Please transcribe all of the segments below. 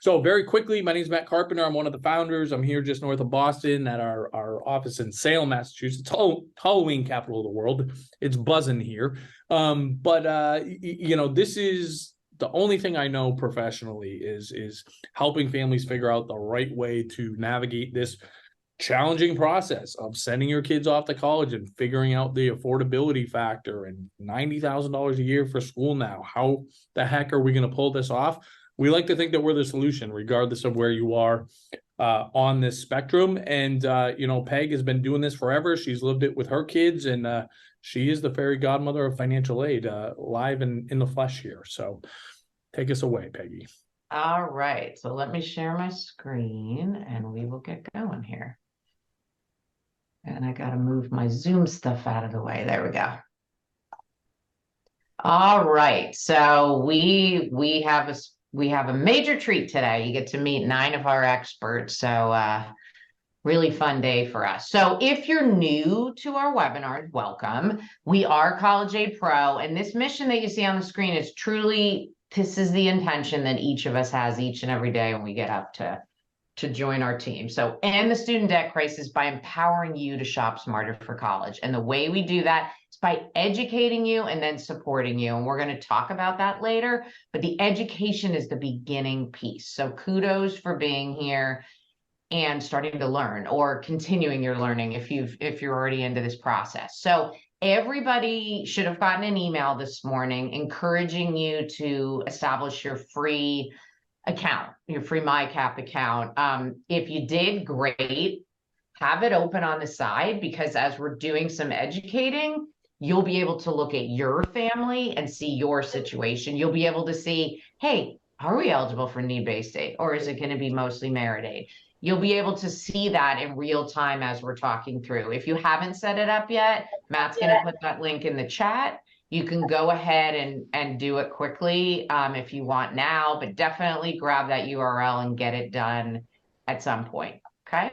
So very quickly, my name is Matt Carpenter. I'm one of the founders. I'm here just north of Boston at our office in Salem, Massachusetts, Halloween capital of the world. It's buzzing here. This is the only thing I know professionally is helping families figure out the right way to navigate this challenging process of sending your kids off to college and figuring out the affordability factor and $90,000 a year for school now. How the heck are we going to pull this off? We like to think that we're the solution, regardless of where you are on this spectrum. And, Peg has been doing this forever. She's lived it with her kids, and she is the fairy godmother of financial aid, live and in the flesh here. So take us away, Peggy. All right. So let me share my screen and we will get going here. And I got to move my Zoom stuff out of the way. There we go. All right. So we have a major treat today. You get to meet 9 of our experts. So really fun day for us. So if you're new to our webinars, welcome. We are College Aid Pro, and this mission that you see on the screen is truly, this is the intention that each of us has each and every day when we get up to join our team. So end the student debt crisis by empowering you to shop smarter for college. And the way we do that is by educating you and then supporting you. And we're going to talk about that later, but the education is the beginning piece. So kudos for being here and starting to learn, or continuing your learning if you're already into this process. So everybody should have gotten an email this morning encouraging you to establish your free account, your free MyCap account. If you did, great. Have it open on the side, because as we're doing some educating, you'll be able to look at your family and see your situation. You'll be able to see, hey, are we eligible for need-based aid, or is it going to be mostly merit aid? You'll be able to see that in real time as we're talking through. If you haven't set it up yet, Matt's going to put that link in the chat. You can go ahead and do it quickly if you want now, but definitely grab that URL and get it done at some point, okay?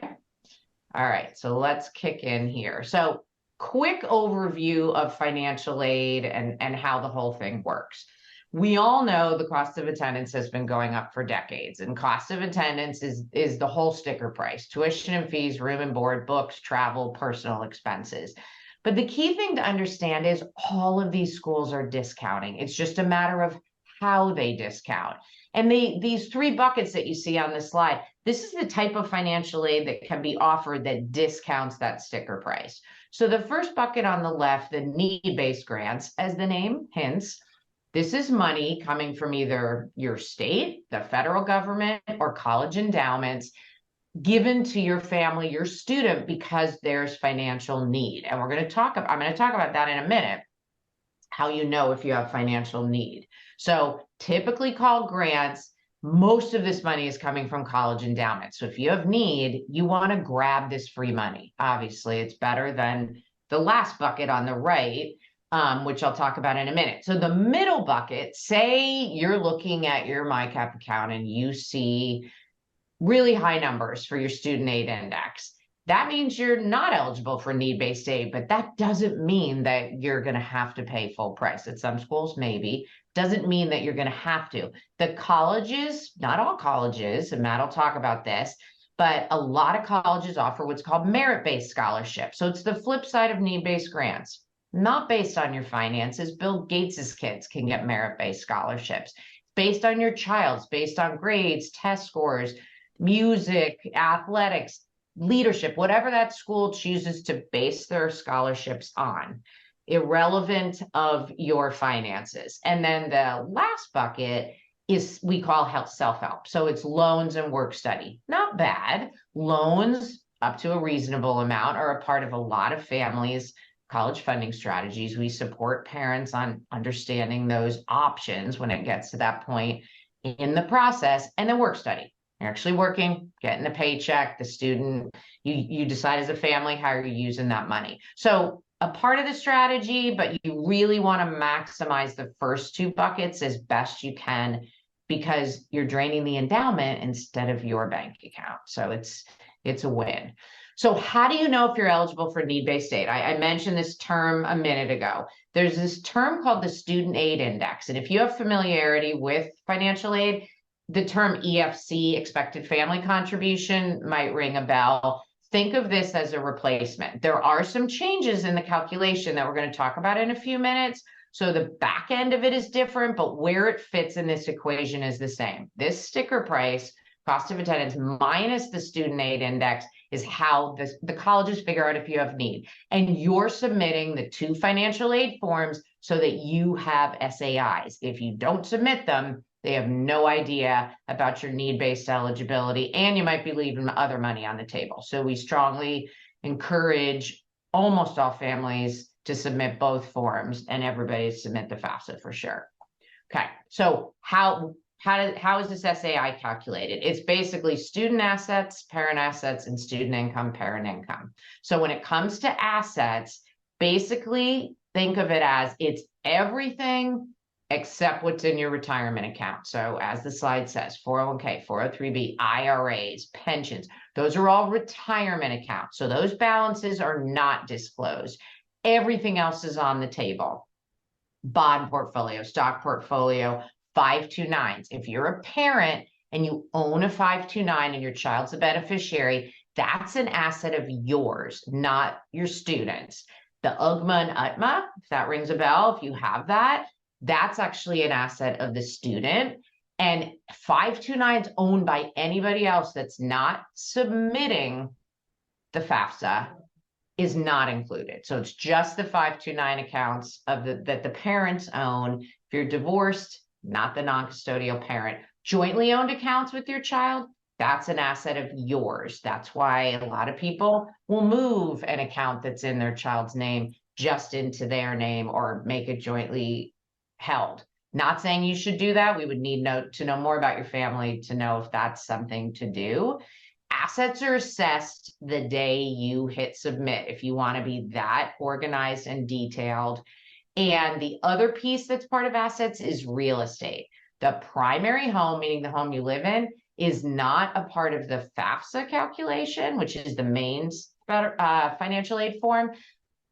All right, so let's kick in here. So quick overview of financial aid and how the whole thing works. We all know the cost of attendance has been going up for decades, and cost of attendance is the whole sticker price: tuition and fees, room and board, books, travel, personal expenses. But the key thing to understand is all of these schools are discounting. It's just a matter of how they discount. And these 3 buckets that you see on the slide, this is the type of financial aid that can be offered that discounts that sticker price. So the first bucket on the left, the need-based grants, as the name hints, this is money coming from either your state, the federal government, or college endowments, given to your family, your student, because there's financial need. And I'm going to talk about that in a minute, how you know if you have financial need. So typically called grants, most of this money is coming from college endowments. So if you have need, you want to grab this free money. Obviously, it's better than the last bucket on the right, which I'll talk about in a minute. So the middle bucket, say you're looking at your MyCap account and you see really high numbers for your student aid index. That means you're not eligible for need-based aid, but that doesn't mean that you're going to have to pay full price. At some schools, maybe. Doesn't mean that you're going to have to. The colleges, not all colleges, and Matt will talk about this, but a lot of colleges offer what's called merit-based scholarships. So it's the flip side of need-based grants. Not based on your finances. Bill Gates's kids can get merit-based scholarships. Based on your child's, based on grades, test scores, music, athletics, leadership, whatever that school chooses to base their scholarships on, irrelevant of your finances. And then the last bucket is we call self-help. So it's loans and work study. Not bad. Loans up to a reasonable amount are a part of a lot of families' college funding strategies. We support parents on understanding those options when it gets to that point in the process. And then work study. You're actually working, getting a paycheck, the student, you decide as a family how you're using that money. So a part of the strategy, but you really want to maximize the first 2 buckets as best you can, because you're draining the endowment instead of your bank account. So it's a win. So how do you know if you're eligible for need-based aid? I mentioned this term a minute ago. There's this term called the Student Aid Index. And if you have familiarity with financial aid, the term EFC, expected family contribution, might ring a bell. Think of this as a replacement. There are some changes in the calculation that we're going to talk about in a few minutes. So the back end of it is different, but where it fits in this equation is the same. This sticker price, cost of attendance minus the student aid index, is how the colleges figure out if you have need. And you're submitting the 2 financial aid forms so that you have SAIs. If you don't submit them, they have no idea about your need-based eligibility, and you might be leaving other money on the table. So we strongly encourage almost all families to submit both forms, and everybody to submit the FAFSA for sure. Okay, so how is this SAI calculated? It's basically student assets, and student income, parent income. So when it comes to assets, basically think of it as it's everything except what's in your retirement account. So as the slide says, 401k, 403b, IRAs, pensions, those are all retirement accounts. So those balances are not disclosed. Everything else is on the table. Bond portfolio, stock portfolio, 529s. If you're a parent and you own a 529 and your child's a beneficiary, that's an asset of yours, not your students. The UGMA and UTMA, if that rings a bell, if you have that, that's actually an asset of the student. And 529s owned by anybody else that's not submitting the FAFSA is not included. So it's just the 529 accounts that the parents own. If you're divorced, not the non-custodial parent. Jointly owned accounts with your child, that's an asset of yours. That's why a lot of people will move an account that's in their child's name just into their name or make it jointly held. Not saying you should do that. We would need to know more about your family to know if that's something to do. Assets are assessed the day you hit submit, if you want to be that organized and detailed. And the other piece that's part of assets is real estate. The primary home, meaning the home you live in, is not a part of the FAFSA calculation, which is the main financial aid form,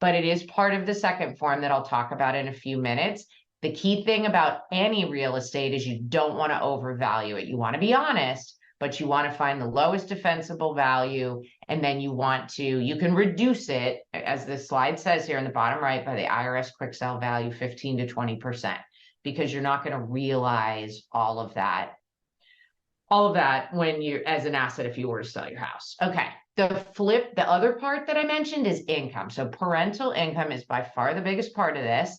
but it is part of the second form that I'll talk about in a few minutes. The key thing about any real estate is you don't want to overvalue it. You want to be honest, but you want to find the lowest defensible value, and then you can reduce it, as this slide says here in the bottom right, by the IRS quick sell value, 15 to 20%, because you're not going to realize all of that when you're as an asset if you were to sell your house. Okay, the other part that I mentioned is income. So parental income is by far the biggest part of this.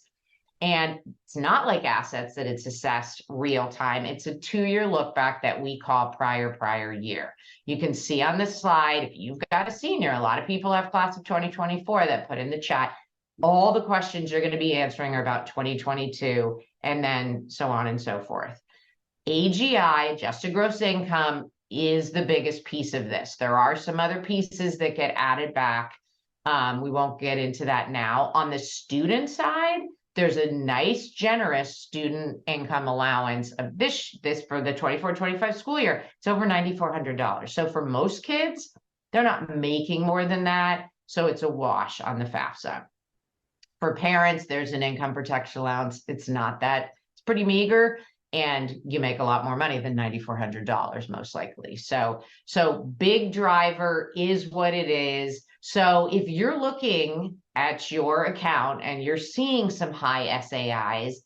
And it's not like assets that it's assessed real time. It's a 2-year look back that we call prior year. You can see on this slide, if you've got a senior, a lot of people have class of 2024 that put in the chat, all the questions you're going to be answering are about 2022 and then so on and so forth. AGI, adjusted gross income, is the biggest piece of this. There are some other pieces that get added back. We won't get into that now. On the student side, there's a nice, generous student income allowance of this for the 24-25 school year. It's over $9,400. So for most kids, they're not making more than that. So it's a wash on the FAFSA. For parents, there's an income protection allowance. It's not that, it's pretty meager. And you make a lot more money than $9,400 most likely. So big driver is what it is. So if you're looking at your account and you're seeing some high SAIs,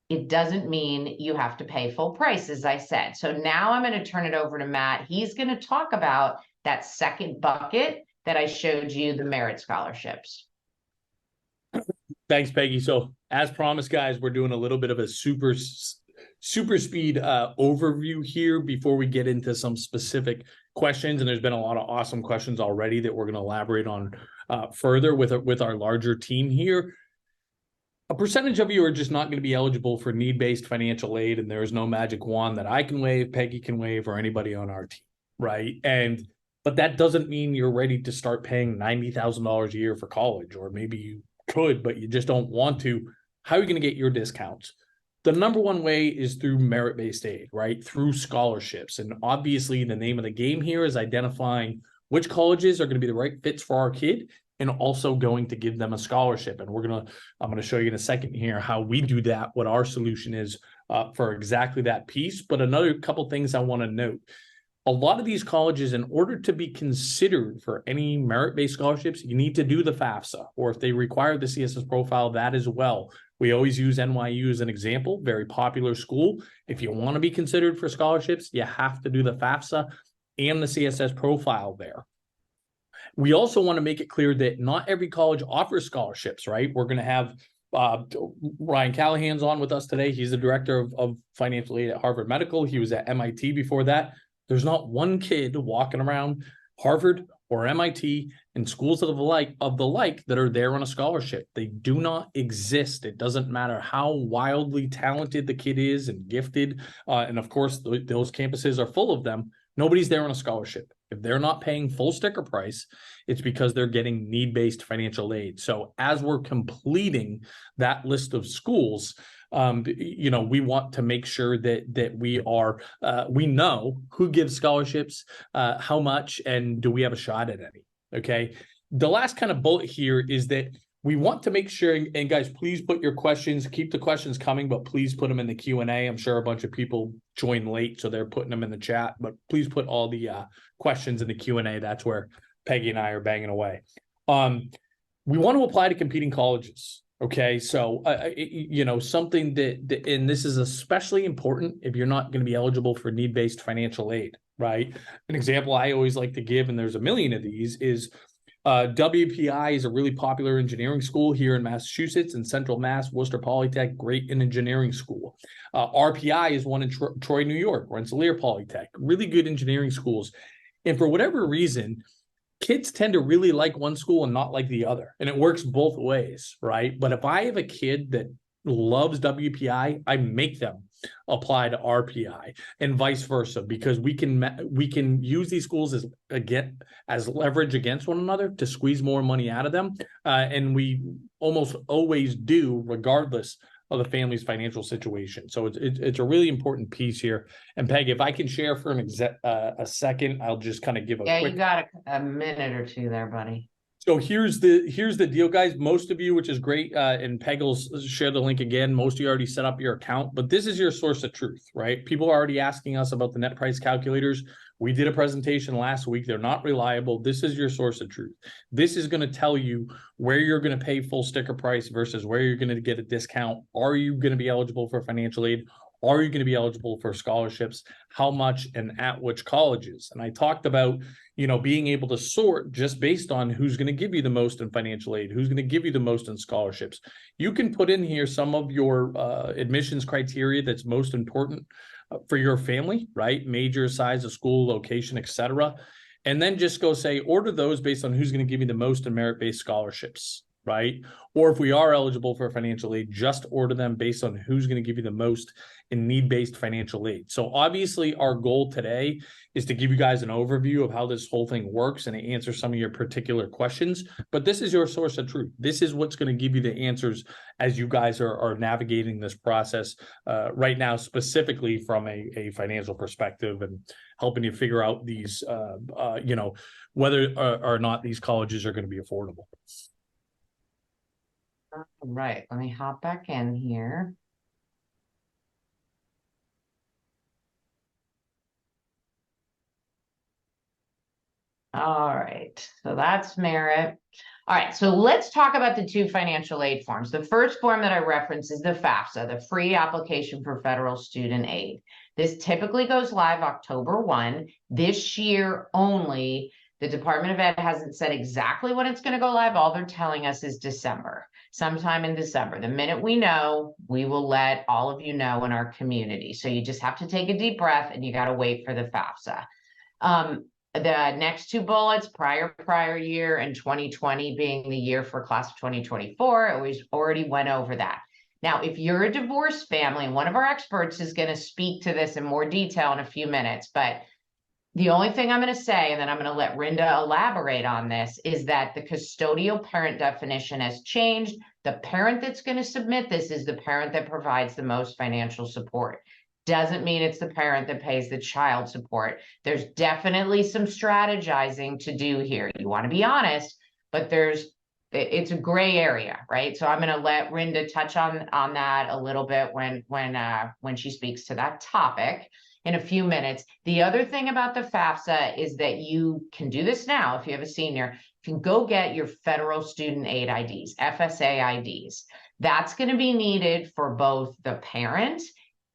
it doesn't mean you have to pay full price, as I said. So now I'm going to turn it over to Matt. He's going to talk about that second bucket that I showed you, the merit scholarships. Thanks, Peggy. So as promised, guys, we're doing a little bit of a super speed overview here before we get into some specific questions. And there's been a lot of awesome questions already that we're going to elaborate on further with our larger team here. A percentage of you are just not going to be eligible for need-based financial aid, and there is no magic wand that I can wave, Peggy can wave, or anybody on our team, right? But that doesn't mean you're ready to start paying $90,000 a year for college, or maybe you could, but you just don't want to. How are you going to get your discounts? The number one way is through merit-based aid, right? Through scholarships. And obviously the name of the game here is identifying which colleges are going to be the right fits for our kid and also going to give them a scholarship. And I'm gonna show you in a second here how we do that, what our solution is for exactly that piece. But another couple things I want to note. A lot of these colleges, in order to be considered for any merit-based scholarships, you need to do the FAFSA, or if they require the CSS profile, that as well. We always use NYU as an example, very popular school. If you want to be considered for scholarships, you have to do the FAFSA and the CSS profile there. We also want to make it clear that not every college offers scholarships, right? We're going to have Ryan Callahan's on with us today. He's the director of financial aid at Harvard Medical. He was at MIT before that. There's not one kid walking around Harvard or MIT and schools of the like that are there on a scholarship. They do not exist. It doesn't matter how wildly talented the kid is and gifted. And of course, those campuses are full of them. Nobody's there on a scholarship. If they're not paying full sticker price, it's because they're getting need-based financial aid. So as we're completing that list of schools, we want to make sure that we know who gives scholarships, how much, and do we have a shot at any. Okay. The last kind of bullet here is that we want to make sure, and guys, please put your questions, keep the questions coming, but please put them in the Q&A. I'm sure a bunch of people joined late, so they're putting them in the chat, but please put all the questions in the Q&A. That's where Peggy and I are banging away. We want to apply to competing colleges. Okay, so, something that, and this is especially important if you're not going to be eligible for need-based financial aid, right? An example I always like to give, and there's a million of these, is WPI is a really popular engineering school here in Massachusetts, and Central Mass, Worcester Polytech, great in engineering school. RPI is one in Troy, New York, Rensselaer Polytech, really good engineering schools. And for whatever reason, kids tend to really like one school and not like the other. And it works both ways, right? But if I have a kid that loves WPI, I make them apply to RPI and vice versa, because we can use these schools as leverage against one another to squeeze more money out of them. And we almost always do, regardless of the family's financial situation. So it's a really important piece here. And Peg, if I can share for a second, I'll just kind of give a quick... You got a minute or two there, buddy. So here's the deal, guys. Most of you, which is great, and Peg will share the link again. Most of you already set up your account, but this is your source of truth, right? People are already asking us about the net price calculators. We did a presentation last week. They're not reliable. This is your source of truth. This is going to tell you where you're going to pay full sticker price versus where you're going to get a discount. Are you going to be eligible for financial aid? Are you going to be eligible for scholarships? How much and at which colleges? And I talked about, being able to sort just based on who's going to give you the most in financial aid, who's going to give you the most in scholarships. You can put in here some of your admissions criteria that's most important for your family, right? Major, size of school, location, etc. And then just go say, order those based on who's going to give you the most in merit-based scholarships, right? Or if we are eligible for financial aid, just order them based on who's going to give you the most in need-based financial aid. So obviously our goal today is to give you guys an overview of how this whole thing works and to answer some of your particular questions, but this is your source of truth. This is what's going to give you the answers as you guys are navigating this process right now, specifically from a financial perspective, and helping you figure out these, whether or not these colleges are going to be affordable. All right, let me hop back in here. All right, so that's merit. All right, so let's talk about the two financial aid forms. The first form that I reference is the FAFSA, the Free Application for Federal Student Aid. This typically goes live October 1. This year only, the Department of Ed hasn't said exactly when it's going to go live. All they're telling us is December, sometime in December. The minute we know, we will let all of you know in our community. So you just have to take a deep breath and you got to wait for the FAFSA. The next two bullets, prior year, and 2020 being the year for class of 2024, we already went over that. Now, if you're a divorced family, and one of our experts is going to speak to this in more detail in a few minutes, but the only thing I'm going to say, and then I'm going to let Rinda elaborate on this, is that the custodial parent definition has changed. The parent that's going to submit this is the parent that provides the most financial support. Doesn't mean it's the parent that pays the child support. There's definitely some strategizing to do here. You want to be honest, but it's a gray area, right? So I'm going to let Rinda touch on that a little bit when she speaks to that topic in a few minutes. The other thing about the FAFSA is that you can do this now if you have a senior. You can go get your federal student aid IDs, FSA IDs. That's going to be needed for both the parent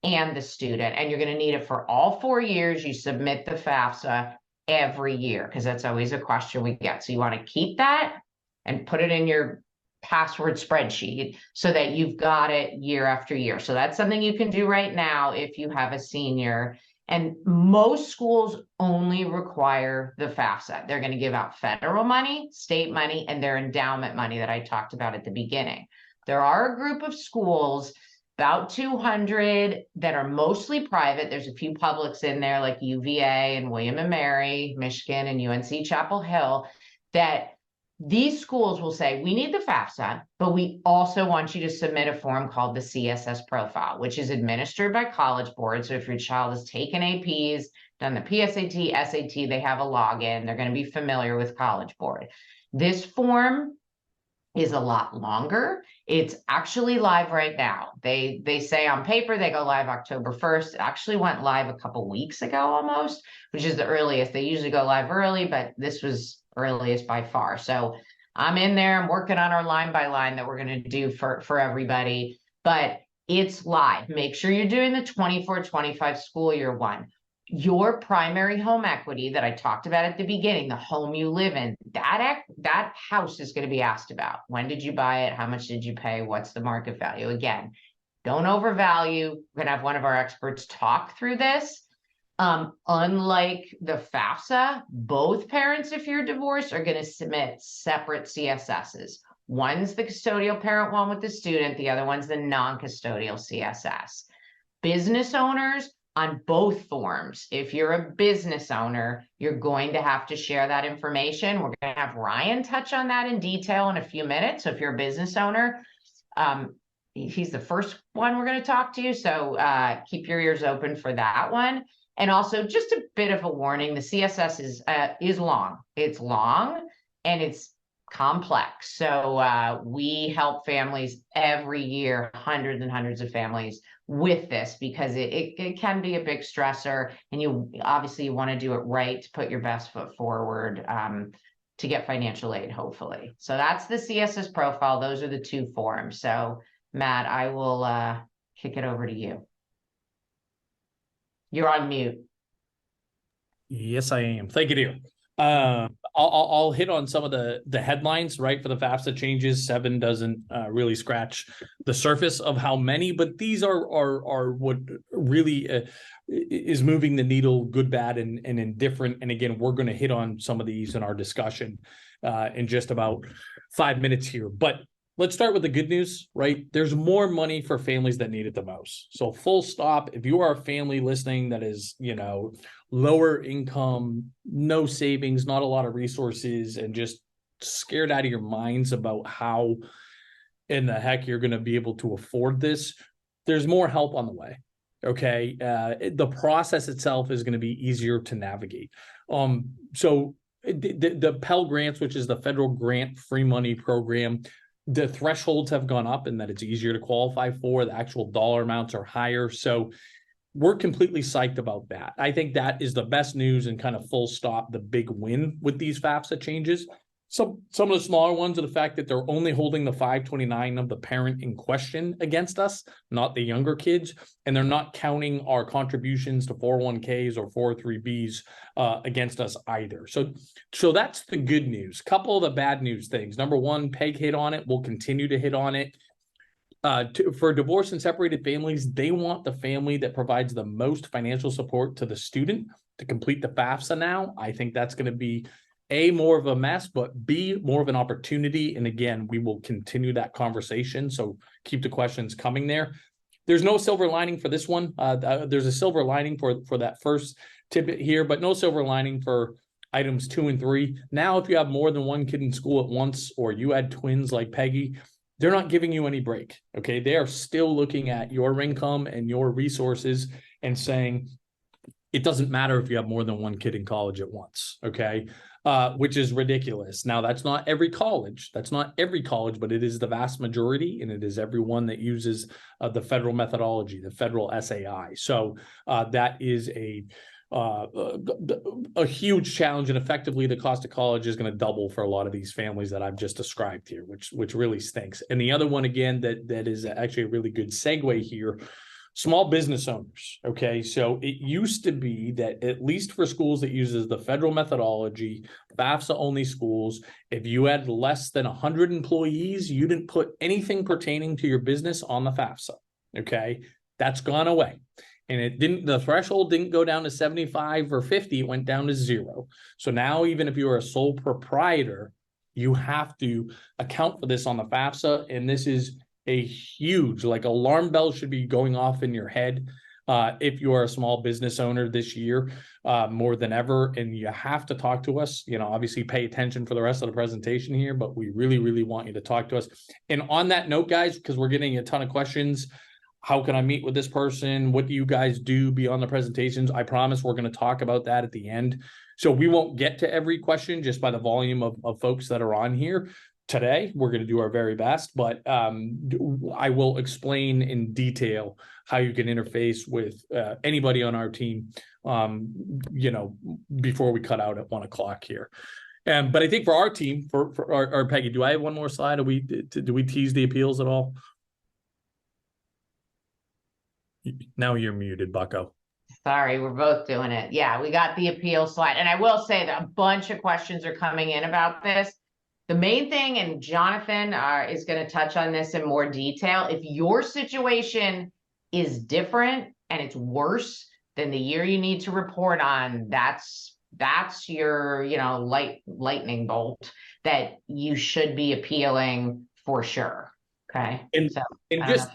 and the student, and you're going to need it for all 4 years. You submit the FAFSA every year because that's always a question we get. So you want to keep that and put it in your password spreadsheet so that you've got it year after year. So that's something you can do right now if you have a senior. And most schools only require the FAFSA. They're going to give out federal money, state money, and their endowment money that I talked about at the beginning. There are a group of schools, about 200, that are mostly private. There's a few publics in there like UVA and William and Mary, Michigan, and UNC Chapel Hill, that these schools will say, we need the FAFSA, but we also want you to submit a form called the CSS profile, which is administered by College Board. So if your child has taken APs, done the PSAT, SAT, they have a login, they're going to be familiar with College Board. This form is a lot longer. It's actually live right now. They say on paper they go live October 1st. It actually went live a couple weeks ago almost, which is the earliest. They usually go live early, but this was earliest by far. So I'm in there, I'm working on our line by line that we're going to do for everybody, but it's live. Make sure you're doing the 24-25 school year one. Your primary home equity that I talked about at the beginning, the home you live in, that house is going to be asked about. When did you buy it? How much did you pay? What's the market value? Again, don't overvalue. We're going to have one of our experts talk through this. Unlike the FAFSA, both parents, if you're divorced, are going to submit separate CSSs. One's the custodial parent one with the student, the other one's the non-custodial CSS. Business owners, on both forms, if you're a business owner, you're going to have to share that information. We're going to have Ryan touch on that in detail in a few minutes. So if you're a business owner, he's the first one we're going to talk to. So keep your ears open for that one. And also just a bit of a warning, the CSS is long. It's long and it's complex. So we help families every year, hundreds and hundreds of families with this, because it can be a big stressor, and you obviously want to do it right to put your best foot forward to get financial aid, hopefully. So that's the CSS profile. Those are the two forms. So Matt, I will kick it over to you. You're on mute. Yes, I am. Thank you, dear. I'll hit on some of the headlines, right, for the FAFSA changes. 7 doesn't really scratch the surface of how many, but these are what really is moving the needle, good, bad, and indifferent. And again, we're going to hit on some of these in our discussion in just about 5 minutes here. But let's start with the good news, right? There's more money for families that need it the most. So full stop. If you are a family listening that is, lower income, no savings, not a lot of resources, and just scared out of your minds about how in the heck you're going to be able to afford this, there's more help on the way. Okay. The process itself is going to be easier to navigate. So the Pell Grants, which is the federal grant free money program, the thresholds have gone up and that it's easier to qualify for. The actual dollar amounts are higher. So we're completely psyched about that. I think that is the best news and kind of full stop, the big win with these FAFSA changes. Some of the smaller ones are the fact that they're only holding the 529 of the parent in question against us, not the younger kids. And they're not counting our contributions to 401ks or 403bs against us either. So that's the good news. Couple of the bad news things. Number one, Peg hit on it. We'll continue to hit on it. For divorced and separated families, they want the family that provides the most financial support to the student to complete the FAFSA now. I think that's going to be A, more of a mess, but B, more of an opportunity. And again, we will continue that conversation. So keep the questions coming there. There's no silver lining for this one. There's a silver lining for that first tidbit here, but no silver lining for items 2 and 3. Now, if you have more than one kid in school at once, or you had twins like Peggy, they're not giving you any break. Okay. They are still looking at your income and your resources and saying, it doesn't matter if you have more than one kid in college at once. Okay. which is ridiculous. Now, that's not every college. That's not every college, but it is the vast majority, and it is everyone that uses the federal methodology, the federal SAI. So that is a huge challenge, and effectively the cost of college is going to double for a lot of these families that I've just described here, which really stinks. And the other one, again, that is actually a really good segue here, small business owners. Okay, so it used to be that, at least for schools that uses the federal methodology, FAFSA only schools, if you had less than 100 employees, you didn't put anything pertaining to your business on the FAFSA. Okay, that's gone away. And the threshold didn't go down to 75 or 50, it went down to 0. So now, even if you're a sole proprietor, you have to account for this on the FAFSA. And this is a huge, like, alarm bell should be going off in your head if you are a small business owner this year, more than ever. And you have to talk to us, obviously pay attention for the rest of the presentation here, but we really, really want you to talk to us. And on that note, guys, because we're getting a ton of questions, how can I meet with this person? What do you guys do beyond the presentations? I promise we're going to talk about that at the end. So we won't get to every question just by the volume of folks that are on here today. We're going to do our very best, but I will explain in detail how you can interface with anybody on our team, before we cut out at 1 o'clock here. But I think for our team, for Peggy, do I have one more slide? Do we tease the appeals at all? Now you're muted, Bucko. Sorry, we're both doing it. Yeah, we got the appeal slide. And I will say that a bunch of questions are coming in about this. The main thing, and Jonathan is going to touch on this in more detail, if your situation is different and it's worse than the year you need to report on, that's your, lightning bolt that you should be appealing for sure. Okay. And just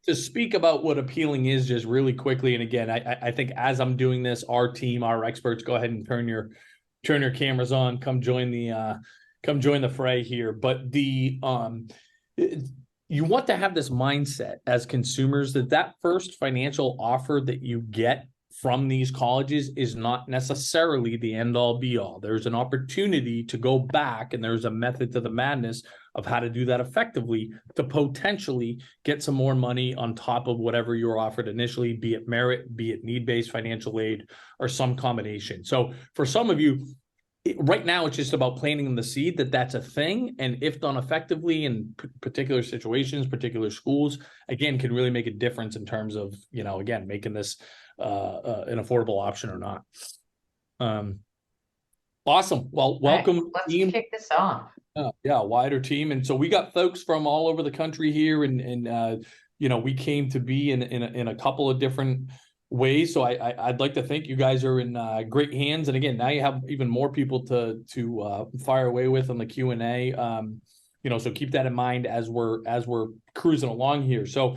to speak about what appealing is, just really quickly. And again, I think as I'm doing this, our team, our experts, go ahead and turn your cameras on, come join the fray here. But you want to have this mindset as consumers that first financial offer that you get from these colleges is not necessarily the end all be all. There's an opportunity to go back, and there's a method to the madness of how to do that effectively to potentially get some more money on top of whatever you were offered initially, be it merit, be it need-based financial aid, or some combination. So for some of you, right now, it's just about planting the seed that's a thing. And if done effectively in particular situations, particular schools, again, can really make a difference in terms of, again, making this an affordable option or not. Awesome. Well, welcome. Right, let's kick this off. Wider team. And so we got folks from all over the country here, and we came to be in a couple of different ways. So I'd like to think you guys are in great hands. And again, now you have even more people to fire away with on the Q&A. So keep that in mind as we're cruising along here. So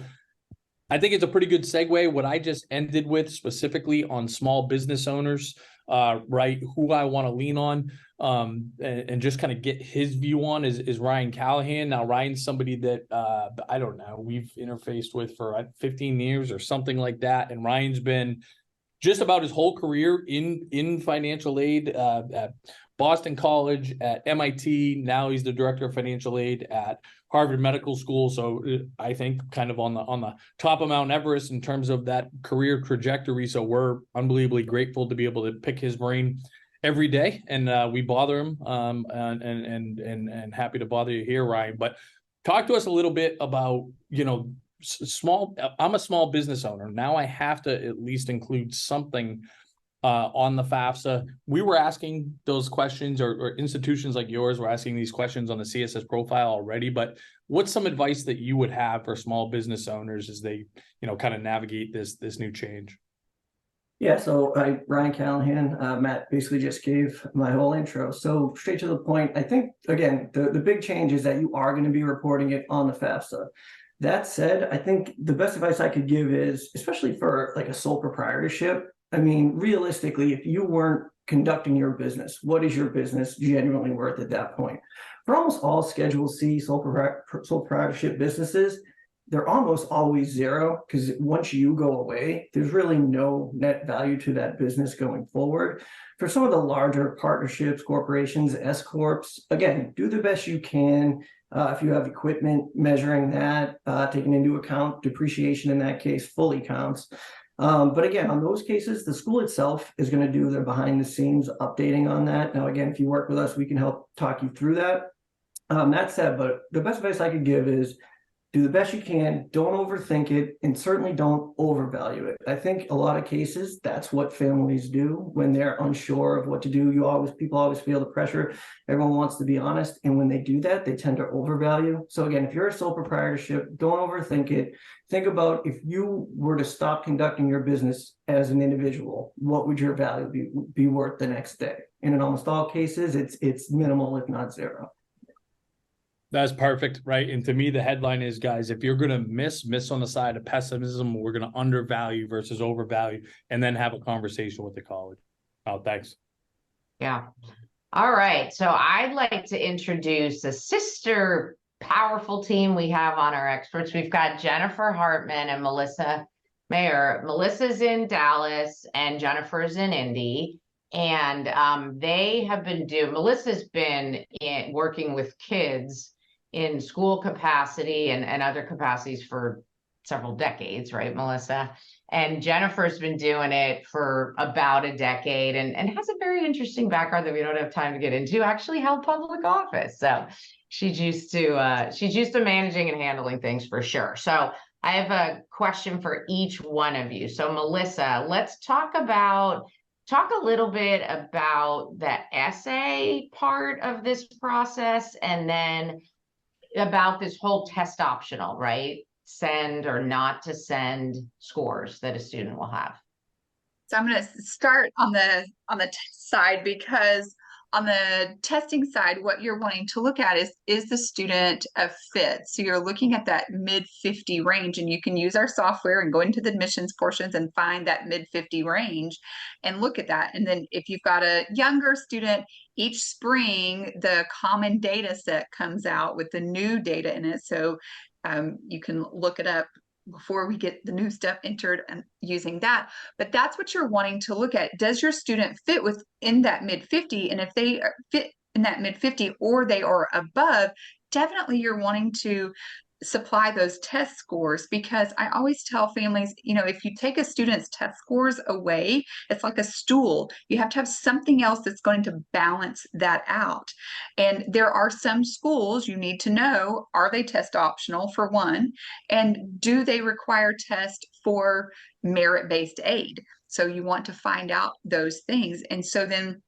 I think it's a pretty good segue. What I just ended with specifically on small business owners, right? Who I want to lean on and just kind of get his view on is Ryan Callahan. Now, Ryan's somebody that I don't know, we've interfaced with for 15 years or something like that. And Ryan's been just about his whole career in financial aid at Boston College, at MIT. Now he's the director of financial aid at Harvard Medical School. So I think kind of on the top of Mount Everest in terms of that career trajectory. So we're unbelievably grateful to be able to pick his brain every day, and we bother him and happy to bother you here, Ryan. But talk to us a little bit about, I'm a small business owner. Now I have to at least include something on the FAFSA. We were asking those questions, or institutions like yours were asking these questions on the CSS profile already, but what's some advice that you would have for small business owners as they, kind of navigate this new change? Yeah, so Ryan Callahan, Matt basically just gave my whole intro. So straight to the point, I think, again, the big change is that you are going to be reporting it on the FAFSA. That said, I think the best advice I could give is, especially for like a sole proprietorship, I mean, realistically, if you weren't conducting your business, what is your business genuinely worth at that point? For almost all Schedule C sole proprietorship businesses, they're almost always zero, because once you go away, there's really no net value to that business going forward. For some of the larger partnerships, corporations, S corps, again, do the best you can. If you have equipment, measuring that, taking into account depreciation in that case fully counts. But again, on those cases, the school itself is going to do the behind the scenes updating on that. Now, again, if you work with us, we can help talk you through that. That said, but the best advice I could give is do the best you can, don't overthink it, and certainly don't overvalue it. I think a lot of cases, that's what families do when they're unsure of what to do. People always feel the pressure. Everyone wants to be honest. And when they do that, they tend to overvalue. So again, if you're a sole proprietorship, don't overthink it. Think about, if you were to stop conducting your business as an individual, what would your value be worth the next day? And in almost all cases, it's minimal, if not zero. That's perfect, right? And to me, the headline is, guys, if you're going to miss on the side of pessimism, we're going to undervalue versus overvalue, and then have a conversation with the college. Oh, thanks. Yeah. All right. So I'd like to introduce a sister powerful team we have on our experts. We've got Jennifer Hartman and Melissa Mayer. Melissa's in Dallas and Jennifer's in Indy. And they have been Melissa's been working with kids in school capacity and other capacities for several decades, right, Melissa? And Jennifer's been doing it for about a decade and has a very interesting background that we don't have time to get into. Actually held public office. So she's used to managing and handling things for sure. So I have a question for each one of you. So Melissa, let's talk a little bit about the essay part of this process, and then about this whole test optional, right? Send or not to send scores that a student will have. So I'm going to start on the test side, because on the testing side, what you're wanting to look at is the student a fit? So you're looking at that mid 50 range, and you can use our software and go into the admissions portions and find that mid 50 range and look at that. And then if you've got a younger student, each spring, the common data set comes out with the new data in it. So you can look it up before we get the new stuff entered and using that. But that's what you're wanting to look at. Does your student fit within that mid 50? And if they fit in that mid 50 or they are above, definitely you're wanting to supply those test scores, because I always tell families, if you take a student's test scores away, it's like a stool. You have to have something else that's going to balance that out. And there are some schools you need to know, are they test optional for one? And do they require test for merit-based aid? So you want to find out those things. And so then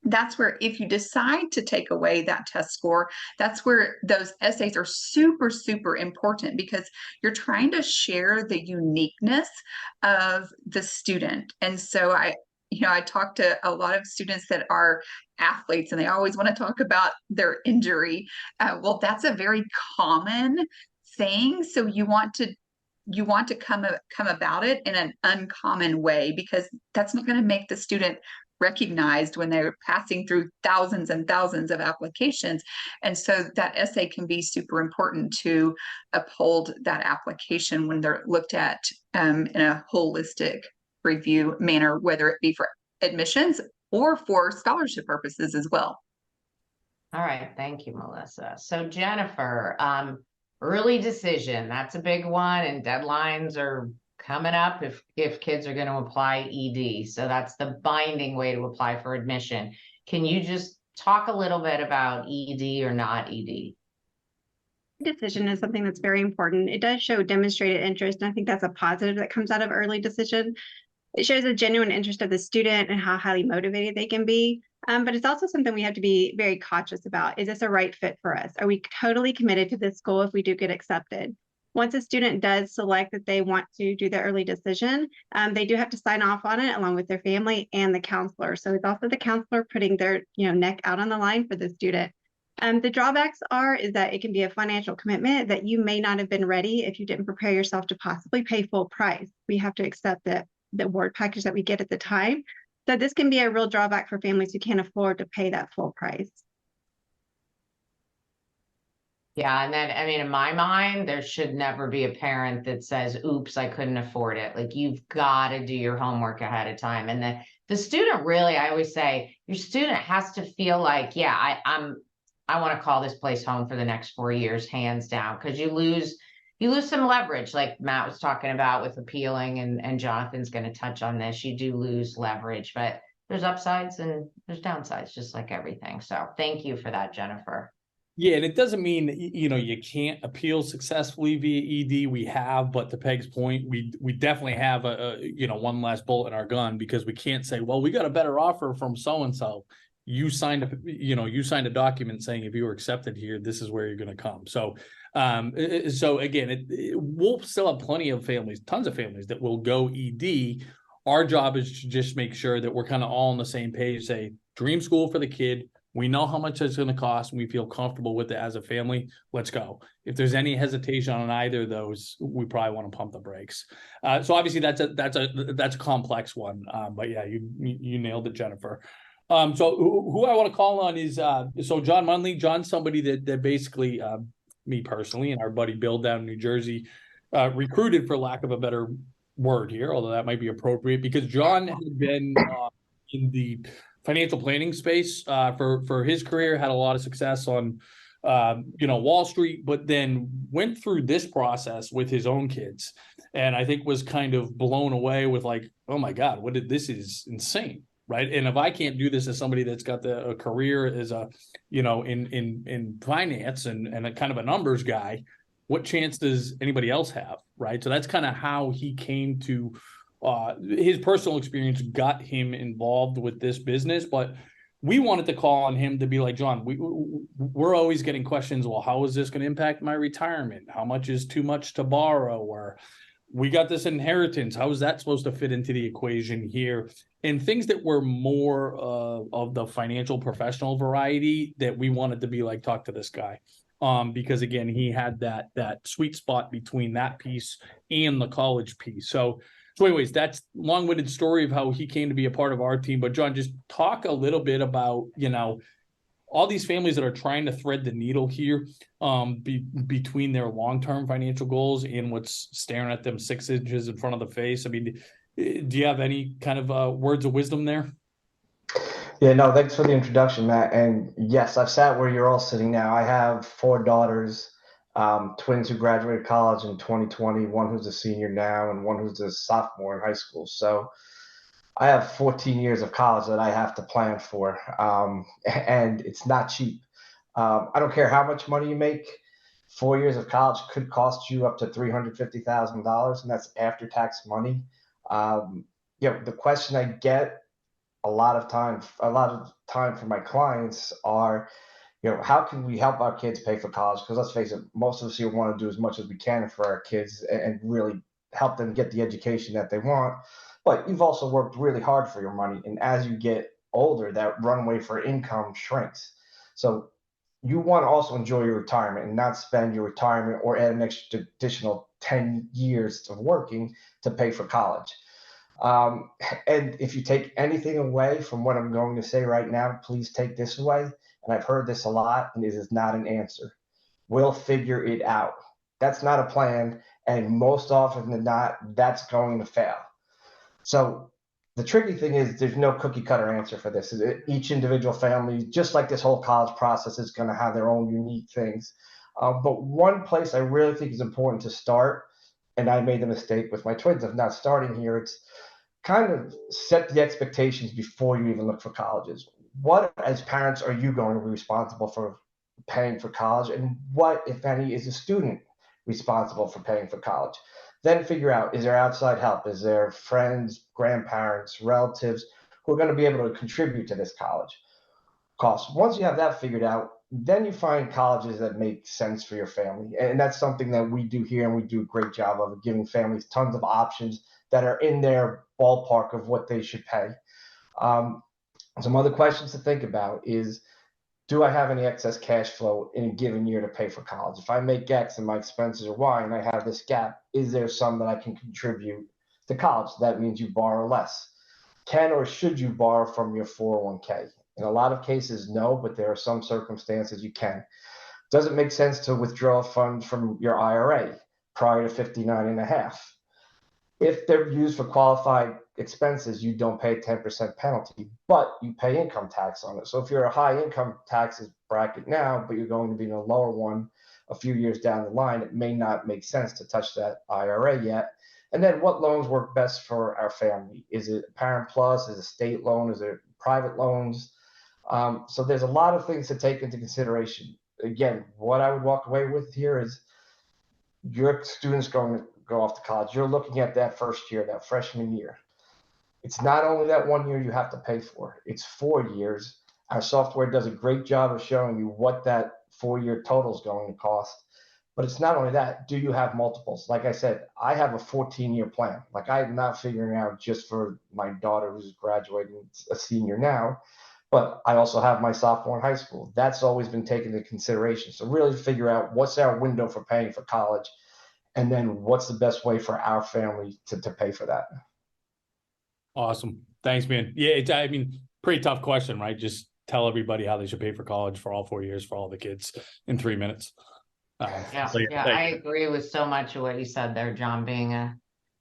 that's where, if you decide to take away that test score, that's where those essays are super, super important, because you're trying to share the uniqueness of the student. And so I talk to a lot of students that are athletes, and they always want to talk about their injury. Well, that's a very common thing. So you want to come about it in an uncommon way, because that's not going to make the student recognized when they're passing through thousands and thousands of applications. And so that essay can be super important to uphold that application when they're looked at in a holistic review manner, whether it be for admissions or for scholarship purposes as well. All right, thank you, Melissa. So Jennifer, early decision, that's a big one, and deadlines are coming up if kids are going to apply ED. So that's the binding way to apply for admission. Can you just talk a little bit about ED or not ED? Decision is something that's very important. It does show demonstrated interest, and I think that's a positive that comes out of early decision. It shows a genuine interest of the student and how highly motivated they can be. But it's also something we have to be very cautious about. Is this a right fit for us? Are we totally committed to this school if we do get accepted? Once a student does select that they want to do the early decision, they do have to sign off on it along with their family and the counselor. So it's also the counselor putting their neck out on the line for the student. The drawbacks is that it can be a financial commitment that you may not have been ready if you didn't prepare yourself to possibly pay full price. We have to accept the award package that we get at the time. So this can be a real drawback for families who can't afford to pay that full price. Yeah, and then, I mean, in my mind, there should never be a parent that says, oops, I couldn't afford it. Like, you've got to do your homework ahead of time. And the student really, I always say, your student has to feel like, yeah, I want to call this place home for the next 4 years, hands down, because you lose some leverage, like Matt was talking about with appealing, and Jonathan's going to touch on this. You do lose leverage, but there's upsides and there's downsides, just like everything. So thank you for that, Jennifer. Yeah, and it doesn't mean that, you know, you can't appeal successfully via ED. We have, but to Peg's point, we definitely have a you know, one last bullet in our gun, because we can't say, well, we got a better offer from so and so. You signed a document saying if you were accepted here, this is where you're going to come. So so again, we'll still have plenty of families, tons of families that will go ED. Our job is to just make sure that we're kind of all on the same page, say dream school for the kid. We know how much it's going to cost, and we feel comfortable with it as a family. Let's go. If there's any hesitation on either of those, we probably want to pump the brakes. So obviously that's a complex one. But yeah, you nailed it, Jennifer. So who I want to call on is so John Munley. John's somebody that basically me personally and our buddy Bill down in New Jersey recruited, for lack of a better word here, although that might be appropriate, because John had been in the financial planning space for his career, had a lot of success on Wall Street, but then went through this process with his own kids, and I think was kind of blown away with like, oh my God, this is insane, right? And if I can't do this as somebody that's got a career as a in finance and a kind of a numbers guy, what chance does anybody else have, right? So that's kind of how he came to his personal experience got him involved with this business. But we wanted to call on him to be like, John, we're always getting questions. Well, how is this going to impact my retirement? How much is too much to borrow? Or we got this inheritance. How is that supposed to fit into the equation here? And things that were more of the financial professional variety that we wanted to be like, talk to this guy. Because again, he had that sweet spot between that piece and the college piece. So anyways, that's long-winded story of how he came to be a part of our team. But John, just talk a little bit about, all these families that are trying to thread the needle here between their long-term financial goals and what's staring at them 6 inches in front of the face. I mean, do you have any kind of words of wisdom there? Yeah, no, thanks for the introduction, Matt. And yes, I've sat where you're all sitting now. I have 4 daughters, twins who graduated college in 2020, one who's a senior now and one who's a sophomore in high school. So I have 14 years of college that I have to plan for, and it's not cheap. I don't care how much money you make. 4 years of college could cost you up to $350,000, and that's after-tax money. The question I get a lot of time from my clients are, how can we help our kids pay for college? Because let's face it, most of us here want to do as much as we can for our kids and really help them get the education that they want. But you've also worked really hard for your money. And as you get older, that runway for income shrinks. So you want to also enjoy your retirement and not spend your retirement or add an additional 10 years of working to pay for college. And if you take anything away from what I'm going to say right now, please take this away. And I've heard this a lot, and it is not an answer. We'll figure it out. That's not a plan. And most often than not, that's going to fail. So the tricky thing is there's no cookie cutter answer for this. Each individual family, just like this whole college process, is going to have their own unique things. But one place I really think is important to start, and I made the mistake with my twins of not starting here, it's kind of set the expectations before you even look for colleges. What, as parents, are you going to be responsible for paying for college? And what, if any, is a student responsible for paying for college? Then figure out, is there outside help? Is there friends, grandparents, relatives who are going to be able to contribute to this college cost? Once you have that figured out, then you find colleges that make sense for your family. And that's something that we do here, and we do a great job of giving families tons of options that are in their ballpark of what they should pay. Some other questions to think about is, do I have any excess cash flow in a given year to pay for college? If I make X and my expenses are Y and I have this gap, is there some that I can contribute to college? That means you borrow less. Can or should you borrow from your 401k? In a lot of cases, no, but there are some circumstances you can. Does it make sense to withdraw funds from your IRA prior to 59 and a half? If they're used for qualified expenses, you don't pay a 10% penalty, but you pay income tax on it. So if you're a high income taxes bracket now, but you're going to be in a lower one a few years down the line, it may not make sense to touch that IRA yet. And then what loans work best for our family? Is it Parent Plus? Is it state loan? Is it private loans? So there's a lot of things to take into consideration. Again, what I would walk away with here is your student's going to go off to college. You're looking at that first year, that freshman year. It's not only that 1 year you have to pay for, it's 4 years. Our software does a great job of showing you what that 4-year total is going to cost. But it's not only that, do you have multiples? Like I said, I have a 14-year plan. Like I'm not figuring out just for my daughter who's graduating, a senior now, but I also have my sophomore in high school. That's always been taken into consideration. So really figure out what's our window for paying for college, and then what's the best way for our family to pay for that. Awesome. Thanks, man. Yeah, I mean, pretty tough question, right? Just tell everybody how they should pay for college for all 4 years for all the kids in 3 minutes. Yeah, I agree with so much of what you said there, John. Being a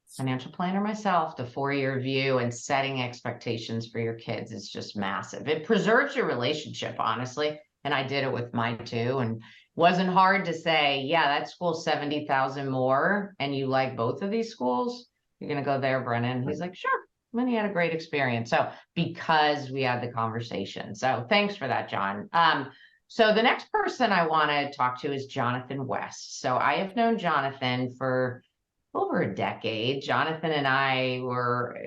financial planner myself, the 4-year view and setting expectations for your kids is just massive. It preserves your relationship, honestly. And I did it with mine too. And wasn't hard to say, yeah, that school's 70,000 more, and you like both of these schools, you're gonna go there, Brennan. He's like, sure. And he had a great experience. So because we had the conversation. So thanks for that, John. So the next person I want to talk to is Jonathan West. So I have known Jonathan for over a decade. Jonathan and I were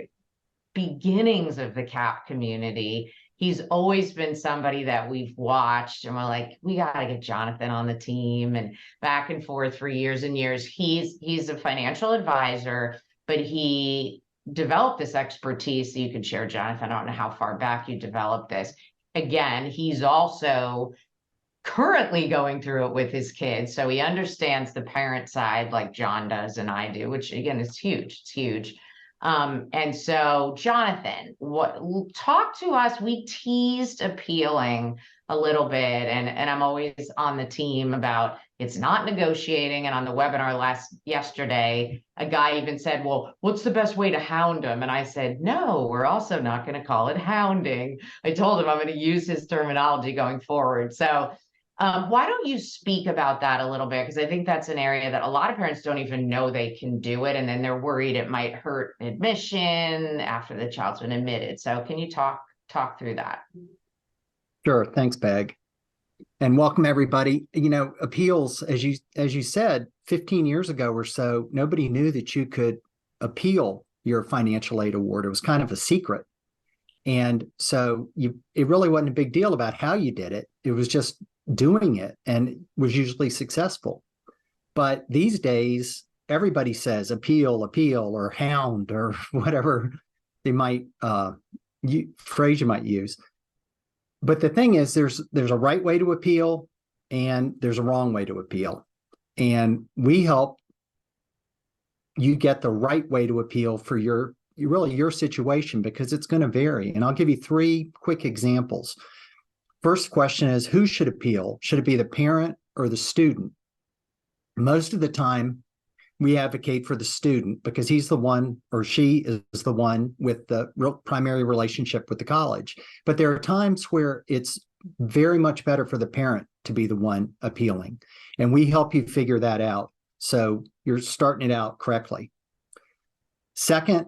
beginnings of the CAP community. He's always been somebody that we've watched and we're like, we got to get Jonathan on the team, and back and forth for years and years. He's a financial advisor, but he developed this expertise. So you can share, Jonathan, I don't know how far back you developed this. Again, he's also currently going through it with his kids. So he understands the parent side like John does and I do, which again is huge. It's huge. And so Jonathan, talk to us. We teased appealing a little bit, and I'm always on the team about it's not negotiating. And on the webinar yesterday, a guy even said, well, what's the best way to hound him? And I said, no, we're also not going to call it hounding. I told him I'm going to use his terminology going forward. So why don't you speak about that a little bit? Because I think that's an area that a lot of parents don't even know they can do it. And then they're worried it might hurt admission after the child's been admitted. So can you talk through that? Sure. Thanks, Peg. And welcome, everybody. You know, appeals, as you said, 15 years ago or so, nobody knew that you could appeal your financial aid award. It was kind of a secret. And so it really wasn't a big deal about how you did it. It was just doing it, and it was usually successful. But these days, everybody says appeal, or hound, or whatever they might phrase you might use. But the thing is, there's a right way to appeal and there's a wrong way to appeal. And we help you get the right way to appeal for your situation, because it's going to vary. And I'll give you 3 quick examples. First question is, who should appeal? Should it be the parent or the student? Most of the time, we advocate for the student because he's the one, or she is the one with the real primary relationship with the college. But there are times where it's very much better for the parent to be the one appealing. And we help you figure that out, so you're starting it out correctly. Second,